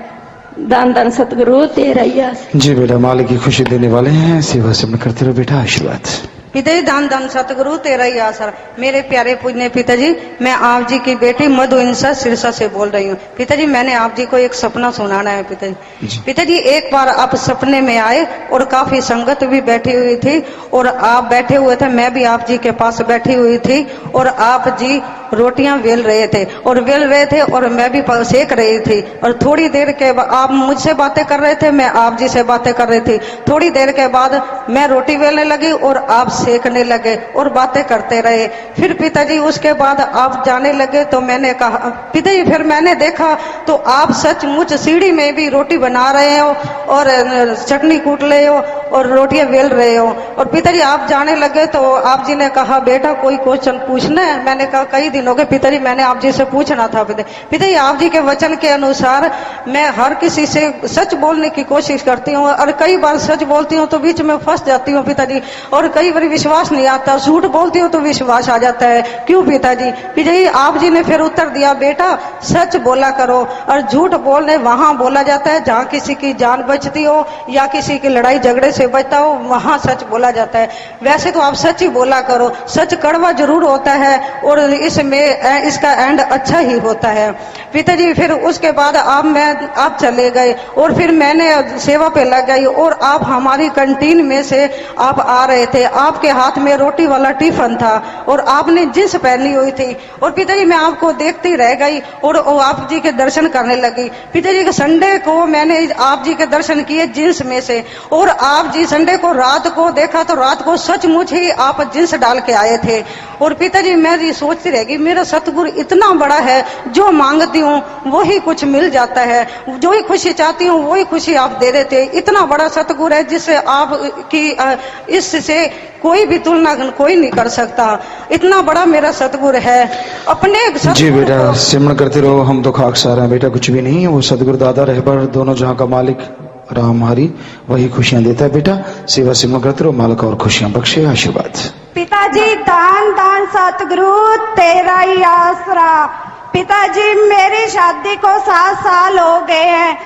दान दान सतगुरु तेरा ही आस। जी बेटा मालिक की खुशी देने वाले हैं, सेवा से करते रहो बेटा। आशीर्वाद। पिताजी दान दान सतगुरु तेरा ही आसरा। मेरे प्यारे पूजने पिताजी, मैं आप जी की बेटी मधु इंसा सिरसा से बोल रही हूँ। पिताजी मैंने आप जी को एक सपना सुनाना है पिताजी। पिताजी एक बार आप सपने में आए और काफी संगत भी बैठी हुई थी और आप बैठे हुए थे, मैं भी आप जी के पास बैठी हुई थी और आप जी रोटियां बेल रहे थे और बेल रहे थे और मैं भी सेक रही थी। और थोड़ी देर के बाद आप मुझसे बातें कर रहे थे, मैं आप जी से बातें कर रही थी। थोड़ी देर के बाद मैं रोटी बेलने लगी और आप सेकने लगे और बातें करते रहे। फिर पिताजी उसके बाद आप जाने लगे तो मैंने कहा पिताजी, फिर मैंने देखा तो आप सचमुच सीढ़ी में भी रोटी बना रहे हो और चटनी कूट रहे हो और रोटियां बेल रहे हो। और पिताजी आप जाने लगे तो आप जी ने कहा बेटा कोई क्वेश्चन पूछना है। मैंने कहा कई दिन हो गए पिताजी, मैंने आप जी से पूछना था। पिताजी आप जी के वचन के अनुसार मैं हर किसी से सच बोलने की कोशिश करती हूँ और कई बार सच बोलती हूँ तो बीच में फंस जाती हूँ पिताजी, और कई बार विश्वास नहीं आता। झूठ बोलती हूँ तो विश्वास आ जाता है। क्यों पिताजी? पिताजी आप जी ने फिर उत्तर दिया बेटा सच बोला करो, और झूठ बोलने वहां बोला जाता है जहाँ किसी की जान बचती हो या किसी की लड़ाई झगड़े से बचता हो, वहां सच बोला जाता है। वैसे तो आप सच ही बोला करो। सच कड़वा जरूर होता है और इसमें इसका एंड अच्छा ही होता है। पिताजी फिर उसके बाद आप चले गए और फिर मैंने सेवा पे लग गई और आप हमारी कैंटीन में से आप आ रहे थे। आपके हाथ में रोटी वाला टिफिन था और आपने जींस पहनी हुई थी और पिताजी मैं आपको देखती रह गई और आप जी के दर्शन करने लगी। पिताजी के संडे को मैंने आप जी के दर्शन किए जींस में से, और आप जी संडे को रात को देखा तो रात को सचमुच ही आप जींस डाल के आए थे। और पिताजी मैं जी सोचती रह गई मेरा सतगुरु इतना बड़ा है, जो मांगती हूँ वही कुछ मिल जाता है, जो ही खुशी चाहती हूँ वही खुशी आप दे देते। इतना बड़ा सतगुरु है जिससे आप की इससे कोई भी तुलना कोई नहीं कर सकता। इतना बड़ा मेरा सतगुरु है। अपने जी बेटा सिमरन करते रहो, हम तो खाकसार हैं बेटा, कुछ भी नहीं। वो सतगुरु दादा रहबर दोनों जहां का मालिक राम हरि वही खुशियां देता है बेटा। सेवा सिमरन करते रहो, मालिक और खुशियां बख्शे, आशीर्वाद। पिताजी दान दान सतगुरु तेरा ही आसरा। पिताजी मेरी शादी को 7 साल हो गए हैं,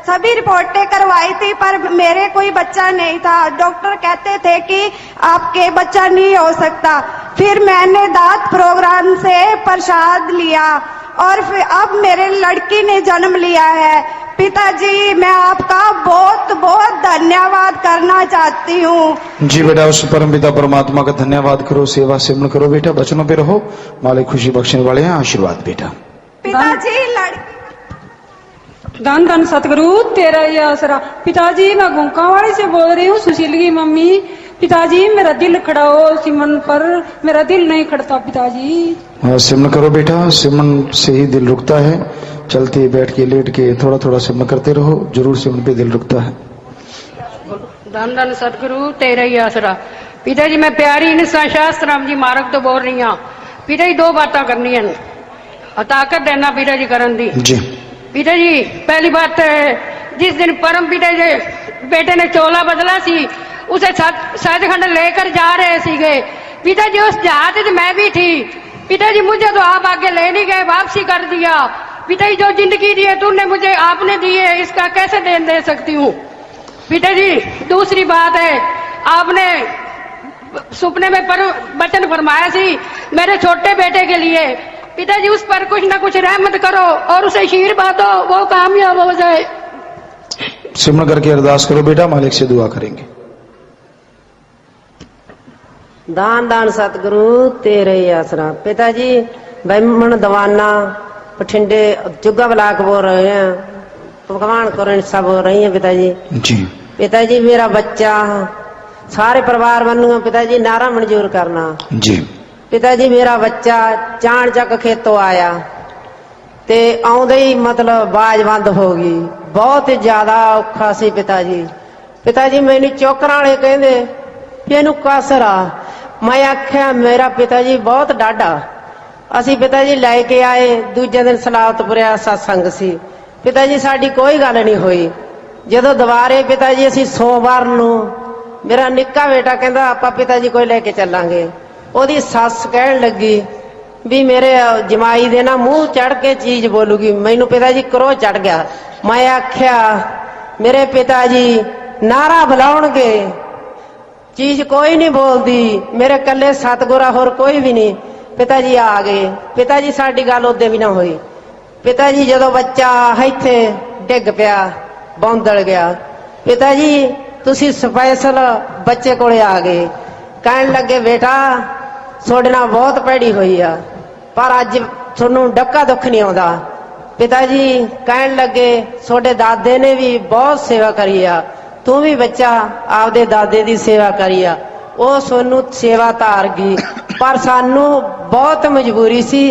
सभी रिपोर्टें करवाई थी पर मेरे कोई बच्चा नहीं था। डॉक्टर कहते थे कि आपके बच्चा नहीं हो सकता। फिर मैंने दात प्रोग्राम से प्रसाद लिया और फिर अब मेरे लड़की ने जन्म लिया है। पिताजी मैं आपका बहुत बहुत धन्यवाद करना चाहती हूँ। जी बेटा, उस परम पिता परमात्मा का धन्यवाद करो, सेवा सिमरन करो बेटा, बचनों पे रहो, मालिक खुशी बख्शने वाले हैं, आशीर्वाद बेटा। पिताजी धन धन सतगुरु तेरा ही आसरा। पिताजी मैं गुंकावाड़ी से बोल रही हूँ, सुशील की मम्मी। पिताजी मेरा दिल खड़ा हो सिमरन पर, मेरा दिल नहीं खड़ता पिताजी। सिमरन करो बेटा, सिमरन से ही दिल रुकता है। चलते बैठ के लेट के थोड़ा थोड़ा सिमरन करते रहो, जरूर सिमरन पे दिल रुकता है। धन धन सतगुरु तेरा ही आसरा। पिताजी मैं प्यारी निशा शास्त्र राम जी मार्ग तो बोल रही हूँ। पिताजी 2 बातें करनी है और ताकत देना पिताजी करन दी जी। पिताजी पहली बात जिस दिन परम पिता जी बेटे ने चोला बदला सी, उसे सचखंड लेकर जा रहे सीगे पिताजी। उस जहाज में मैं भी थी पिताजी, मुझे तो आप आगे ले नहीं गए, वापसी कर दिया पिताजी। जो जिंदगी दी है तुमने मुझे, आपने दी है, इसका कैसे देन दे सकती हूँ पिताजी। दूसरी बात है, आपने सपने में वचन फरमाया सी मेरे छोटे बेटे के लिए पिताजी, उस पर कुछ ना कुछ रहमत करो और उसे आशीर्वाद दो, वो कामयाब हो जाए। सिमरन करके अरदास करो बेटा, मालिक से दुआ करेंगे। दान दान सतगुरु तेरे ही आसरा। पिताजी बैमन दवाना बठिंडे जुग्गा ब्लाक बोल रहे हैं, भगवान करो सब हो रही है पिताजी। जी पिताजी मेरा बच्चा सारे परिवार बनूंगा पिताजी, नारा मंजूर करना जी। पिताजी मेरा बच्चा चाण चक खेतों आया ते आउंदे ही मतलब बाज बंद हो गई, बहुत ज्यादा औखा सी पिताजी। पिताजी मैनू चौकरां वाले कहंदे इहनूं कसर आ, मैं आख्या मेरा पिताजी बहुत डाढा। असी पिताजी लैके आए, दूजे दिन सलावतपुरिया सत्संग सी पिताजी, साडी कोई गल नहीं हुई। जदों दुबारे पिताजी असी सोमवार नूं मेरा निक्का बेटा कहंदा आपां पिताजी कोई लैके चलांगे। ओदी सੱਸ कहण लगी भी मेरे जमाई दे ना मुंह चढ़ के चीज बोलूगी। मैनू पिताजी क्रोध चढ़ गया। मैं आख्या मेरे पिताजी नारा बुलाउणगे, चीज कोई नहीं बोलदी, मेरे कल्ले सतगुरा होर कोई भी नहीं। पिताजी आ गए। पिताजी साडी गल ओदे भी ना हुई। पिताजी जदों बच्चा इत्थे डिग पिया बौंदल गया, पिताजी तुसी स्पैशल बच्चे कोले आ गए। कहण लगे बेटा ਤੁਹਾਡੇ ਨਾਲ बहुत भैड़ी हुई आ, पर अज थोनू डक्का दुख नहीं आउंदा। पिताजी कहण लगे ਤੁਹਾਡੇ दादे ने भी बहुत सेवा करी आ, तू भी बच्चा आपदे दादे दी सेवा करी आ, ਉਹ सोनू सेवा धार गई, पर सानू बहुत मजबूरी सी,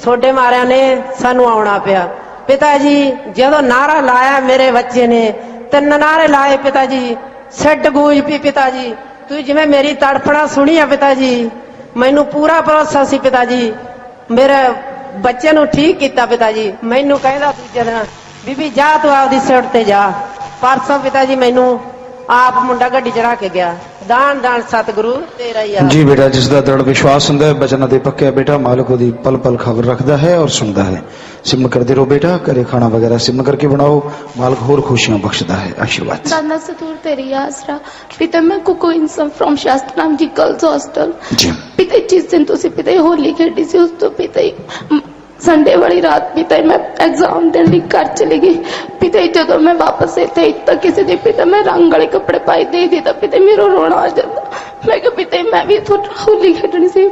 ਤੁਹਾਡੇ मारिया ने सानू आउणा पिया। पिताजी जदों नारा लाया मेरे बच्चे ने, 3 नारे लाए पिताजी, सिड गूंज पी पिताजी। तू जिवें मेरी तड़फड़ा सुनी आ पिताजी, मैनू पूरा भरोसा सी पिताजी, मेरे बच्चे नू ठीक किया पिताजी। मैनू कहंदा दूजे दिन बीबी जा तू आपदी सिर ते जा। परसों पिताजी मैनू आप मुंडा गड्डी चढ़ा के गया। दान दान सतगुरु तेरा ही आ। जी बेटा, जिसका दृढ़ विश्वास हुंदा है, बचना दे पक्का बेटा, मालिक ओदी पल पल खबर रखदा है और सुनदा है। सिमरन करदे रहो बेटा, घरे खाना वगैरह सिमरन करके बनाओ, मालिक होर खुशियां बख्शदा है, आशीर्वाद। दादा सतगुरु तेरी आसरा। पिता मैं कुको इंसान फ्रॉम शास्त्राम जी गर्ल्स हॉस्टल। जी पिता जिस दिन तुसी पिता होली खेडी सी, उस तो पिता संडे वाली रात पिता मैं एग्जाम देने लिए घर चली गई। पिता जदों मैं वापस इतने तक किसी दिन पिता मैं रंग वाले कपड़े पाए दे दी, पिता मेरा रोना आ जाता। मैं क्या पिता मैं भी थोड़ा होली खेडनी सी,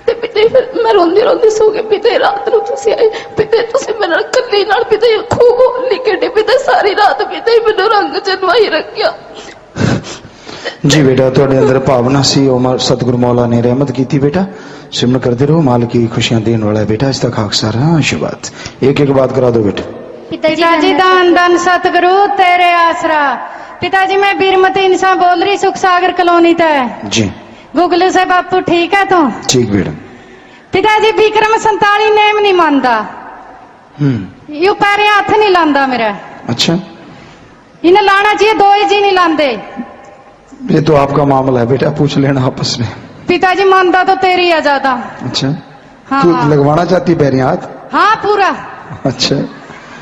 पिता फिर मैं रोंदी रोंदी सो गई। पिता रात नूं तुसीं आए, पिता तुसीं मेरे नाल कल्ली नाल पिता खूब होली खेडी, पिता सारी रात पिता मैनूं रंग चनवाई रखिया। जी बेटा, तुहाडे अंदर भावना सी, उमर सतगुरु मौला ने रहमत की बेटा। सिमरन करते रहो, मालिक की खुशियां देने वाला है बेटा, इसका खाकसार है, आशीर्वाद। एक एक बात करा दो बेटा। पिताजी दान दान सतगुरु तेरे आसरा। पिताजी मैं बीरमती इंसान बोल रही, सुख सागर कॉलोनी तय जी। गुगलू से बापू ठीक है तो? ठीक बेटा। पिताजी विक्रम 47 नेम नहीं मानता, यू पैरे हाथ नहीं लांदा मेरा। अच्छा इन्हें लाना चाहिए, दो ही जी नहीं लाते। ये तो आपका मामला है बेटा, पूछ लेना आपस में। पिताजी मानता तो तेरी है ज्यादा। अच्छा, हाँ, तू हाँ। लगवाना चाहती पैरी हाथ? हाँ पूरा। अच्छा,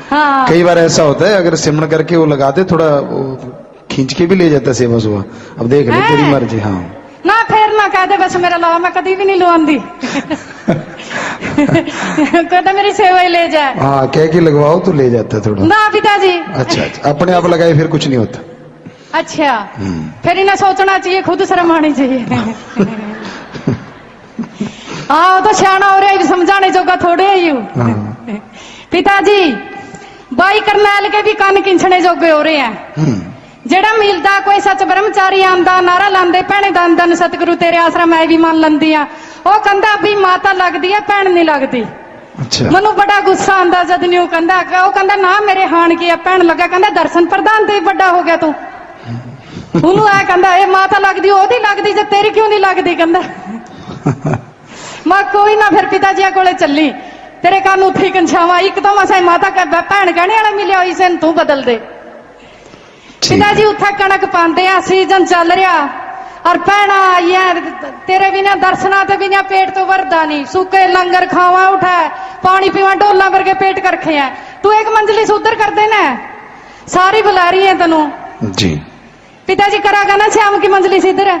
हाँ कई बार ऐसा होता है, अगर सिमरण करके वो लगा दे, थोड़ा वो खींच के भी ले जाता है सेवा सुबह। अब देख ले, तेरी मर्जी। हाँ ना, फिर ना कह दे बस मेरा ला, मैं कभी भी नहीं लुआंदी। कहता मेरी सेवा ही ले जाए। हाँ, कह के लगवाओ तो ले जाता है थोड़ा। ना पिताजी। अच्छा अच्छा, अपने आप लगाए फिर कुछ नहीं होता। अच्छा, फिर इन्हें सोचना चाहिए, खुद शर्म आनी चाहिए। हाँ, वो तो सियाना हो रहा है, समझाने जोगा थोड़े है यू। पिताजी बाई करनैल के भी कान किंचने जोगे हो रहे हैं। जेड़ा मिलदा कोई सच ब्रह्मचारी आंदा, नारा लांदे भैने धन धन सतगुरु तेरे आसरा मैं भी मान लंदी हाँ। वो कहंदा भी माता लगदी है, भैन नहीं लगदी। अच्छा, मनु बड़ा गुस्सा आंदा जद न्यू कहंदा, वो कहंदा ना मेरे हाण की है, भैन लगा। कहंदा दर्शन प्रधान ते बड़ा हो गया तू। ਉਹਨੂੰ ਆ ਕਹਿੰਦਾ ਇਹ ਮਾਤਾ ਲੱਗਦੀ, ਉਹਦੀ ਲੱਗਦੀ ਜੇ ਤੇਰੀ ਕਿਉਂ ਨਹੀਂ ਲੱਗਦੀ? ਕਹਿੰਦਾ ਮੈਂ ਕੋਈ ਨਾ, ਫਿਰ ਪਿਤਾ ਜੀ ਕੋਲੇ ਚੱਲੀ, ਤੇਰੇ ਕੰਨ ਉੱਥੇ ਕੰਛਾਵਾਂ ਇੱਕਦਮ ਅਸਾਂ ਮਾਤਾ ਭੈਣ ਕਹਿਣੇ ਵਾਲਾ ਮਿਲਿਆ ਹੋਈ ਸੈਨ, ਤੂੰ ਬਦਲ ਦੇ। ਪਿਤਾ ਜੀ ਉੱਥੇ ਕਣਕ ਪਾਉਂਦੇ ਆ, ਸੀਜ਼ਨ ਚੱਲ ਰਿਹਾ, ਔਰ ਭੈਣਾ ਆਈਆਂ तेरे बिना दर्शना ते बिना पेट तो वरदा नहीं, सूखे लंगर खावा उठा, पानी पीवा डोला वर्गे पेट कर रखे हैं। तू एक मंजिली से उधर कर देना, सारी बुला रही है तेनू जी। पिताजी करागा ना श्याम की मंजिली से इधर है,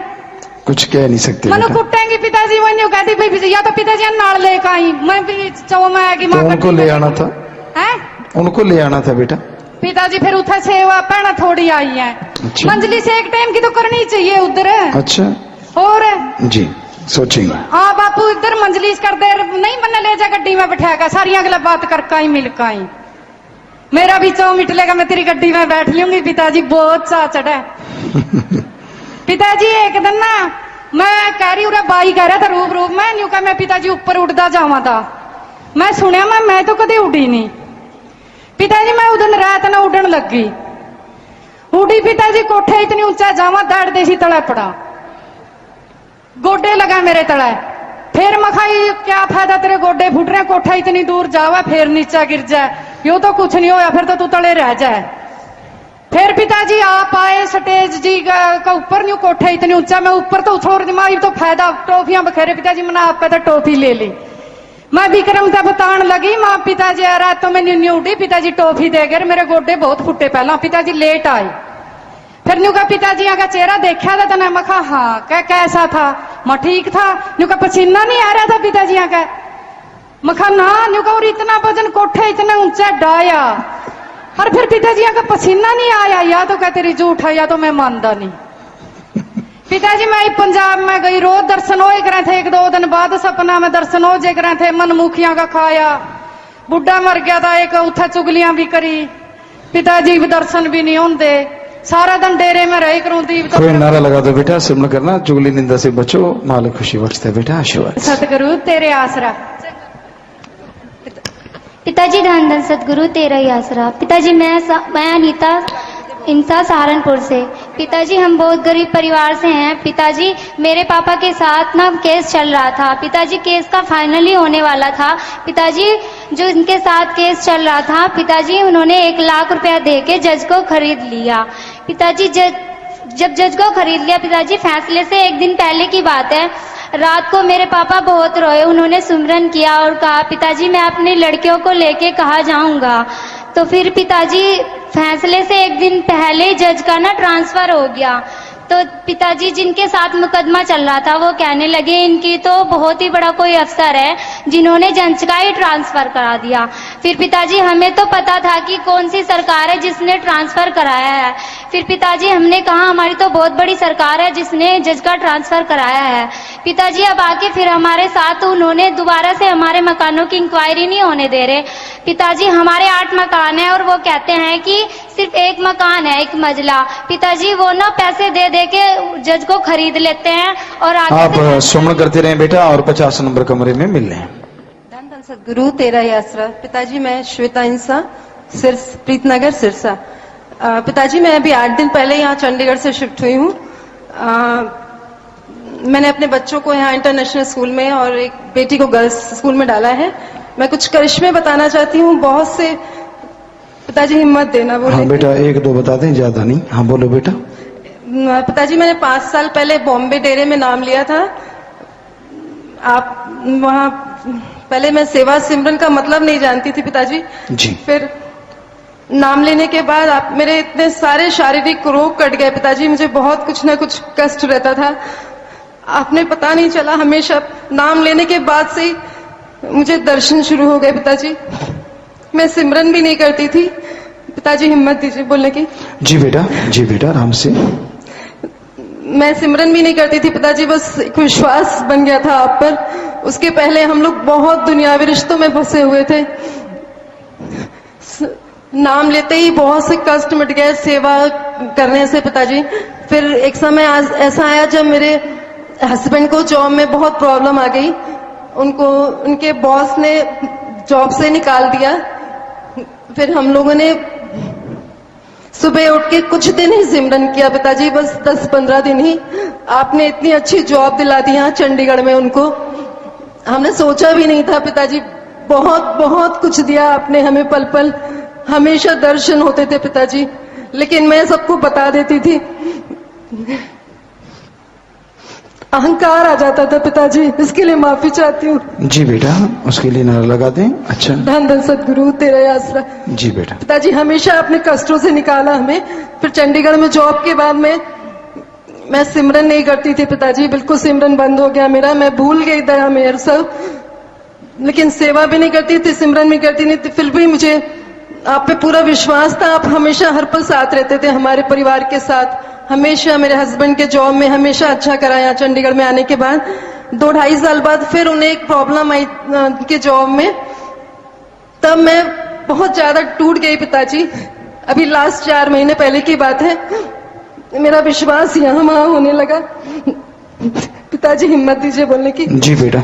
कुछ कह नहीं सकते। मनु कुटेंगी पिताजी, वही कहती भाई या तो पिताजी नाल लेकर आई, मैं भी चौ में आएगी। तो उनको ले आना था, है उनको ले आना था बेटा। पिताजी फिर उठा सेवा भैना थोड़ी आई है। अच्छा। मंजिली से एक टाइम की तो करनी चाहिए उधर। अच्छा, और जी सोचेंगे। हाँ बापू, इधर मंजलिस कर दे, नहीं मन ले जा गड्डी में बैठाएगा, सारी अगला बात करका ही मिलका ही। मेरा भी 2 मिनट लेगा, मैं तेरी गड्डी में बैठ लूंगी। पिताजी बहुत सा चढ़ा है। पिताजी एक दिन ना मैं कह रही हूँ, बाई कह रहा था रूप रूप में न्यू का, मैं पिताजी ऊपर उड़ता जावा था। मैं सुनिया मैं तो कदे उड़ी नहीं। पिताजी मैं उदन रात ना उड़न लगी, उड़ी पिताजी, कोठे इतनी ऊंचा जावा, दौड़ देसी तले पड़ा, गोडे लगा मेरे तले। फिर मखाई क्या फायदा तेरे गोडे फुट रहे, कोठा इतनी दूर जावा फिर नीचा गिर जाए, यो तो कुछ नहीं होया, फिर तो तू तले रह जाए। फिर पिताजी आप आए स्टेज जी का ऊपर, न्यू कोठा इतनी ऊंचा, मैं ऊपर तो छोड़ दी, माई तो फायदा टॉफियां बखेरे। पिताजी मैंने आप पे तो टॉफी ले ली, मैं विक्रम का बतान लगी, माँ पिताजी आ रहा तो मैं न्यू उठी, पिताजी टॉफी दे गए, मेरे गोडे बहुत फुटे पहला। पिताजी लेट आए, फिर न्यू का पिताजी का चेहरा देखा था, तो मैं कहा हाँ क्या कैसा था? मैं ठीक था। न्यू का पसीना नहीं आ रहा था पिताजी का? मैं कहा ना। न्यू का और इतना वजन कोठे इतना ऊंचा डाया, और फिर पिताजी का पसीना नहीं आया, या तो कहते रही झूठ है या तो मैं मानता नहीं। पिताजी मैं पंजाब में गई, रोज दर्शन हो रहे थे, 1-2 दिन बाद सपना में दर्शन हो जे रहे थे, मनमुखियां का खाया, बुढ़ा मर गया था एक, उठा चुगलियां भी करी, पिताजी भी दर्शन भी नहीं होते, सारा दिन डेरे में रही करूं। दीप कोई नारा लगा दो बेटा, सिमरण करना, चुगली निंदा से बचो, मालिक खुशी बख्शता है बेटा, आशीर्वाद। सतगुरु तेरे आसरा। पिताजी धन धन सतगुरु तेरा ही आसरा। पिताजी मैं अनीता इंसा सहारनपुर से। पिताजी हम बहुत गरीब परिवार से हैं। पिताजी मेरे पापा के साथ ना केस चल रहा था, पिताजी केस का फाइनली होने वाला था। पिताजी जो इनके साथ केस चल रहा था, पिताजी उन्होंने 1 लाख रुपया दे के जज को खरीद लिया। पिताजी जब जज को खरीद लिया, पिताजी फैसले से 1 दिन पहले की बात है, रात को मेरे पापा बहुत रोए, उन्होंने सुमरन किया और कहा पिताजी मैं अपनी लड़कियों को लेके कहाँ जाऊंगा। तो फिर पिताजी फैसले से 1 दिन पहले जज का ना ट्रांसफर हो गया। तो पिताजी जिनके साथ मुकदमा चल रहा था वो कहने लगे इनकी तो बहुत ही बड़ा कोई अफसर है जिन्होंने जज का ही ट्रांसफर करा दिया। फिर पिताजी हमें तो पता था कि कौन सी सरकार है जिसने ट्रांसफर कराया है। फिर पिताजी हमने कहा हमारी तो बहुत बड़ी सरकार है जिसने जज का ट्रांसफर कराया है। पिताजी अब आके फिर हमारे साथ उन्होंने दोबारा से हमारे मकानों की इंक्वायरी नहीं होने दे रहे। पिताजी हमारे 8 मकान है और वो कहते हैं कि सिर्फ 1 मकान है, 1 मंजिला। पिताजी वो ना पैसे दे के जज को खरीद लेते हैं और आप सुमन करते रहे बेटा और 50 नंबर कमरे में मिल रहे हैं। धन धन सतगुरु तेरा ही आसरा। पिताजी मैं श्वेता इंसा प्रीतनगर सिरसा। पिताजी मैं अभी 8 दिन पहले यहाँ चंडीगढ़ से शिफ्ट हुई हूँ। मैंने अपने बच्चों को यहाँ इंटरनेशनल स्कूल में और एक बेटी को गर्ल्स स्कूल में डाला है। मैं कुछ करिश्मे बताना चाहती हूँ। बहुत से पिताजी हिम्मत देना बोले। हाँ बेटा, एक दो बता दें, ज्यादा नहीं। हाँ बोलो बेटा। पिताजी मैंने 5 साल पहले बॉम्बे डेरे में नाम लिया था। आप वहाँ पहले मैं सेवा सिमरन का मतलब नहीं जानती थी पिताजी जी। फिर नाम लेने के बाद आप मेरे इतने सारे शारीरिक रोग कट गए पिताजी। मुझे बहुत कुछ ना कुछ कष्ट रहता था, आपने पता नहीं चला। हमेशा नाम लेने के बाद से ही मुझे दर्शन शुरू हो गए पिताजी। मैं सिमरन भी नहीं करती थी पिताजी, हिम्मत दीजिए बोलने की। जी बेटा आराम से। मैं सिमरन भी नहीं करती थी पिताजी, बस एक विश्वास बन गया था आप पर। उसके पहले हम लोग बहुत दुनियावी रिश्तों में फंसे हुए थे। नाम लेते ही बहुत से कष्ट मिट गए सेवा करने से पिताजी। फिर एक समय ऐसा आया जब मेरे हस्बैंड को जॉब में बहुत प्रॉब्लम आ गई। उनको उनके बॉस ने जॉब से निकाल दिया। फिर हम लोगों ने सुबह उठ के कुछ दिन ही सिमरन किया पिताजी, बस 10-15 दिन ही। आपने इतनी अच्छी जॉब दिला दी यहाँ चंडीगढ़ में उनको, हमने सोचा भी नहीं था पिताजी। बहुत बहुत कुछ दिया आपने हमें, पल पल हमेशा दर्शन होते थे पिताजी, लेकिन मैं सबको बता देती थी। अहंकार आ जाता था पिताजी, इसके लिए माफी चाहती हूँ। जी बेटा, उसके लिए नारा लगा दें। अच्छा। धन धन सतगुरु तेरा ही आसरा। जी बेटा। पिताजी हमेशा अपने कष्टों से निकाला हमें। फिर चंडीगढ़ में जॉब के बाद में मैं सिमरन नहीं करती थी पिताजी, बिल्कुल सिमरन बंद हो गया मेरा। मैं भूल गई दया मेहर सब, लेकिन सेवा भी नहीं करती थी, सिमरन भी करती नहीं थी। फिर भी मुझे आप पे पूरा विश्वास था। आप हमेशा हर पल साथ रहते थे हमारे परिवार के साथ। हमेशा मेरे हस्बैंड के जॉब में हमेशा अच्छा कराया। चंडीगढ़ में आने के बाद 2-2.5 साल बाद फिर उन्हें एक प्रॉब्लम आई के जॉब में, तब मैं बहुत ज्यादा टूट गई पिताजी। अभी लास्ट 4 महीने पहले की बात है। मेरा विश्वास यहाँ वहां होने लगा। पिताजी हिम्मत दीजिए बोलने की। जी बेटा।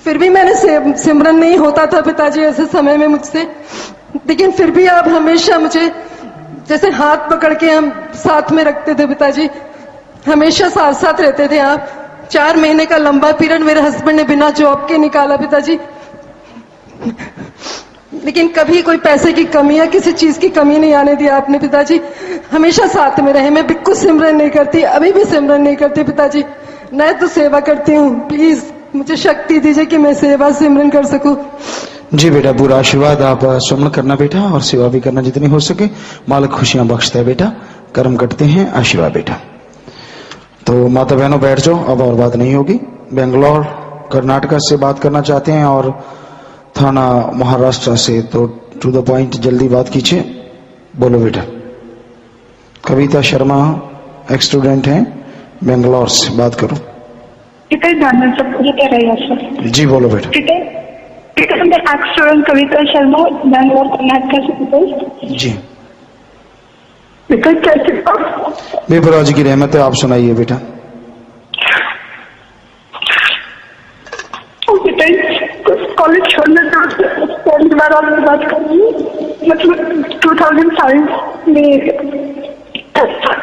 फिर भी मैंने सिमरन नहीं होता था पिताजी ऐसे समय में मुझसे, लेकिन फिर भी आप हमेशा मुझे जैसे हाथ पकड़ के हम साथ में रखते थे पिताजी, हमेशा साथ साथ रहते थे आप। 4 महीने का लंबा पीरियड मेरे हस्बैंड ने बिना जॉब के निकाला पिताजी, लेकिन कभी कोई पैसे की कमी या किसी चीज की कमी नहीं आने दिया आपने पिताजी। हमेशा साथ में रहे। मैं बिल्कुल सिमरन नहीं करती, अभी भी सिमरन नहीं करती पिताजी, मैं तो सेवा करती हूँ। प्लीज मुझे शक्ति दीजिए कि मैं सेवा सिमरन कर सकूं। जी बेटा, पूरा आशीर्वाद आप सुमन करना बेटा, और सेवा भी करना जितनी हो सके। मालिक खुशियां बख्शता है बेटा, कर्म कटते हैं। आशीर्वाद बेटा। तो माता बहनों बैठ जाओ, अब और बात नहीं होगी। बेंगलोर कर्नाटका से बात करना चाहते हैं और थाना महाराष्ट्र से, तो टू द पॉइंट जल्दी बात कीजिए। बोलो बेटा। कविता शर्मा एक स्टूडेंट हैं, बेंगलोर से बात करो। जी बोलो बेटा। स्टूडेंट कविता शर्मा, बैंगलोर कर्नाटका से। जी बेपरवाह जी की रहमत है, आप सुनाइए बेटा। कॉलेज छोड़ने के बाद आपसे बात कर रही हूँ। मतलब 2005 में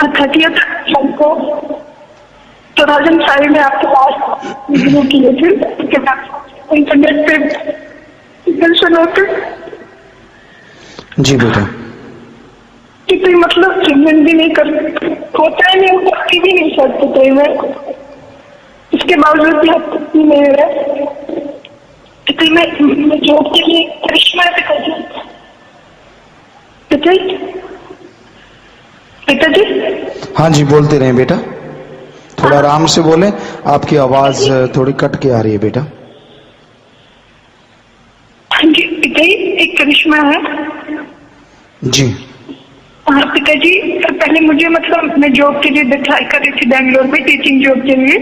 30th को 2005 में आपके पास शुरू किए थे। उसके बाद इंटरनेट पे दर्शन होते। जी बेटा। कि कोई मतलब ट्रीटमेंट भी नहीं कर होता है, नहीं करती भी नहीं सकते थे मैं। इसके बावजूद भी आपको नहीं रहा कि मैं जॉब के लिए करिश्मा से कर रही हूँ। पिताजी। हाँ जी बोलते रहे बेटा, थोड़ा आराम से बोले, आपकी आवाज थोड़ी कट के आ रही है बेटा। हाँ जी पिताजी, एक करिश्मा है। जी हाँ पिताजी, पहले मुझे मतलब मैं जॉब के लिए ट्राई कर रही थी बैंगलोर में, टीचिंग जॉब के लिए।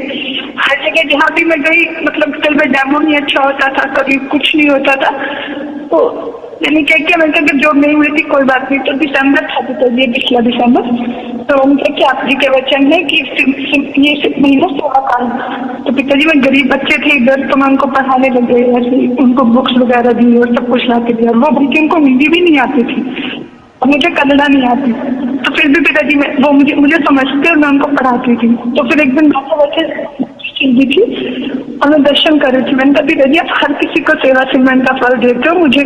हर जगह जहाँ भी मैं गई मतलब कल में डेमो नहीं अच्छा होता था, कभी कुछ नहीं होता था। तो मैंने क्या किया, मैंने कहा जॉब नहीं हुई थी कोई बात नहीं। तो दिसंबर था पिताजी, पिछला दिसंबर। तो उनका क्या आप जी के वचन है कि ये महीना 16 साल। तो पिताजी में गरीब बच्चे थे इधर, तो मैं उनको पढ़ाने लगे, ऐसे उनको बुक्स वगैरह दी और सब कुछ ला के दिया। वो बल्कि उनको हिंदी भी नहीं आती थी, मुझे कन्नड़ा नहीं आती। तो फिर भी पिताजी में वो मुझे समझते और मैं उनको पढ़ाती थी। तो फिर एक दिन बैठे बैठे थी और मैं दर्शन कर रही थी। मैंने कहा पिताजी आप हर किसी को सेवा सिमरन का फल देते हो, मुझे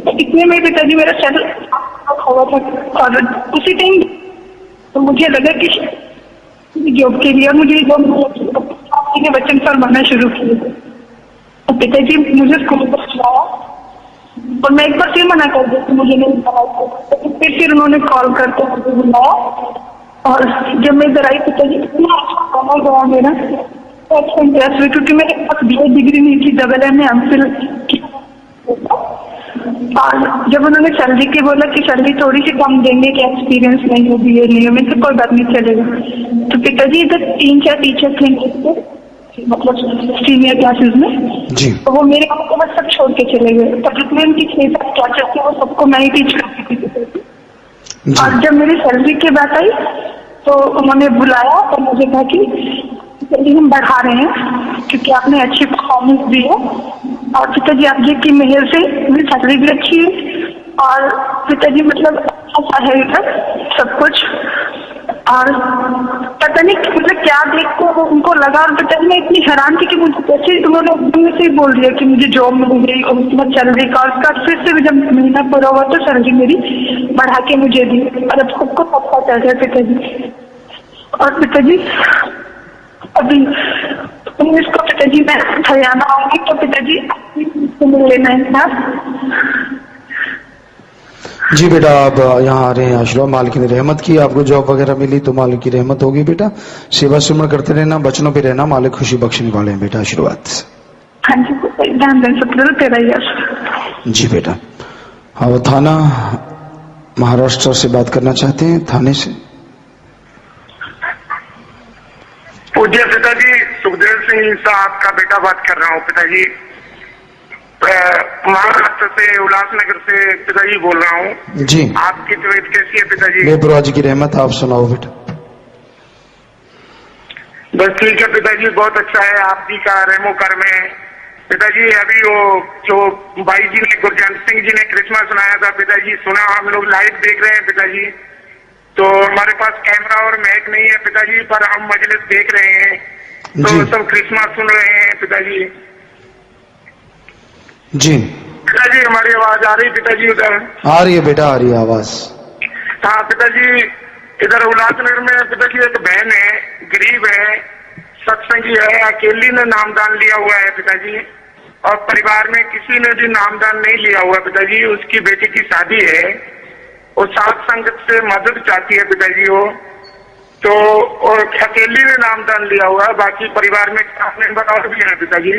इतने में पिताजी मेरा चैनल हुआ था और उसी टाइम तो मुझे लगा कि जॉब के लिए मुझे जॉब वचन पर मानना शुरू किए। तो पिताजी मुझे स्कूल पर बुलाया और मैं एक बार फिर मना कर दी कि मुझे नहीं बुलाया। फिर उन्होंने कॉल करके मुझे बुलाया और जब मैं इधर आई पिताजी इतना अच्छा खाना गया मेरा क्योंकि मेरे पास डिग्री नहीं थी, डबल और जब उन्होंने सैलरी की बोला कि सैलरी थोड़ी सी कम देंगे कि एक्सपीरियंस नहीं हो बीए नहीं हो, मैं तो कोई बात नहीं चलेगा। तो पिताजी इधर 3-4 टीचर थे मतलब सीनियर क्लासेस में जी। तो वो मेरे को बस सब छोड़ के चले गए। तो जितने उनकी 6-7 क्लासेस थे वो सबको मैं ही टीच करती थी। और जब मेरी सैलरी की बात आई तो उन्होंने बुलाया और मुझे कहा कि सैलरी हम बढ़ा रहे हैं क्योंकि आपने अच्छी परफॉर्मेंस दी है और पिताजी आप जी की मेहर से मेरी सैलरी भी अच्छी है और पिताजी मतलब अच्छा है इधर सब कुछ। और पता नहीं मतलब क्या देख को उनको लगा और पिताजी मैं इतनी हैरान थी कि मुझे कैसे उन्होंने एकदम से ही बोल दिया कि मुझे जॉब मिल गई और उसके बाद सैलरी का उसका फिर से जब महीना पूरा हुआ तो सैलरी मेरी बढ़ा के मुझे दी और अब सबको पता चल गया पिताजी। और पिताजी अभी 19 को पिताजी मैं हरियाणा आऊंगी तो पिताजी मिल लेना है ना। जी बेटा, आप यहाँ आ रहे हैं आशीर्वाद, मालिक ने रहमत की, आपको जॉब वगैरह मिली तो मालिक की रहमत होगी बेटा। सेवा सुमन करते रहना, बचनों पे रहना, मालिक खुशी बख्शने वाले हैं बेटा। आशीर्वाद। हाँ जी धन सतगुरु तेरा ही आशीर्वाद। जी बेटा। हाँ, थाना महाराष्ट्र से बात करना चाहते हैं, थाने से। पूज्य पिताजी सुखदेव सिंह साहब का बेटा बात कर रहा हूँ पिताजी, महाराष्ट्र से उल्लासनगर से पिताजी बोल रहा हूँ जी। आपकी तबीयत कैसी है पिताजी? बेपुरा जी की रहमत, आप सुनाओ बेटा। बस ठीक है पिताजी, बहुत अच्छा है आप जी का रहमो कर्म है पिताजी। अभी वो जो भाई जी ने गुरजंत सिंह जी ने क्रिसमस सुनाया था पिताजी, सुना, हम लोग लाइव देख रहे हैं पिताजी। तो हमारे पास कैमरा और मैक नहीं है पिताजी, पर हम मजलिस देख रहे हैं तो सब क्रिसमस सुन रहे हैं पिताजी। जी पिताजी हमारी आवाज आ रही पिताजी? उधर आ रही है बेटा, आ रही है आवाज। हाँ पिताजी, इधर उल्लासनगर में पिताजी एक बहन है, गरीब है, सत्संगी है, अकेली ने नामदान लिया हुआ है पिताजी और परिवार में किसी ने भी नामदान नहीं लिया हुआ पिताजी। उसकी बेटी की शादी है, वो साथ संगत से मदद चाहती है पिताजी वो तो, और अकेली ने नामदान लिया हुआ है, बाकी परिवार में 4 मेंबर और भी है पिताजी।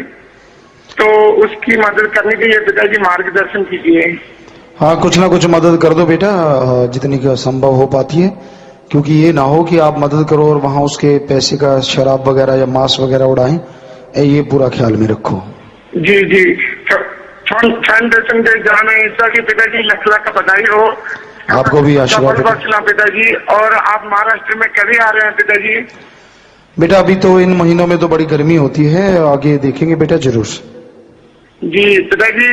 तो उसकी मदद करने के लिए पिताजी मार्गदर्शन कीजिए। हाँ, कुछ ना कुछ मदद कर दो बेटा, जितनी का संभव हो पाती है, क्योंकि ये ना हो कि आप मदद करो और वहां उसके पैसे का शराब वगैरह या मांस वगैरह उड़ाएं, ये पूरा ख्याल में रखो। जी जी, फाउंडेशन के जाने हिस्सा की पिताजी लख लाख का बधाई हो। आपको भी आशीर्वाद पिताजी। और आप महाराष्ट्र में कभी आ रहे हैं पिताजी? बेटा अभी तो इन महीनों में तो बड़ी गर्मी होती है, आगे देखेंगे बेटा जरूर। जी पिताजी,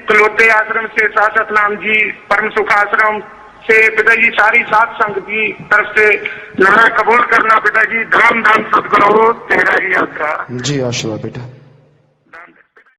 कलोते आश्रम से शाश्वत नाम जी, परम सुख आश्रम से पिताजी सारी सात संघ की तरफ से नारा कबूल करना पिताजी। धाम धाम सतगुरु तेरा ही यात्रा। जी आशीर्वाद बेटा।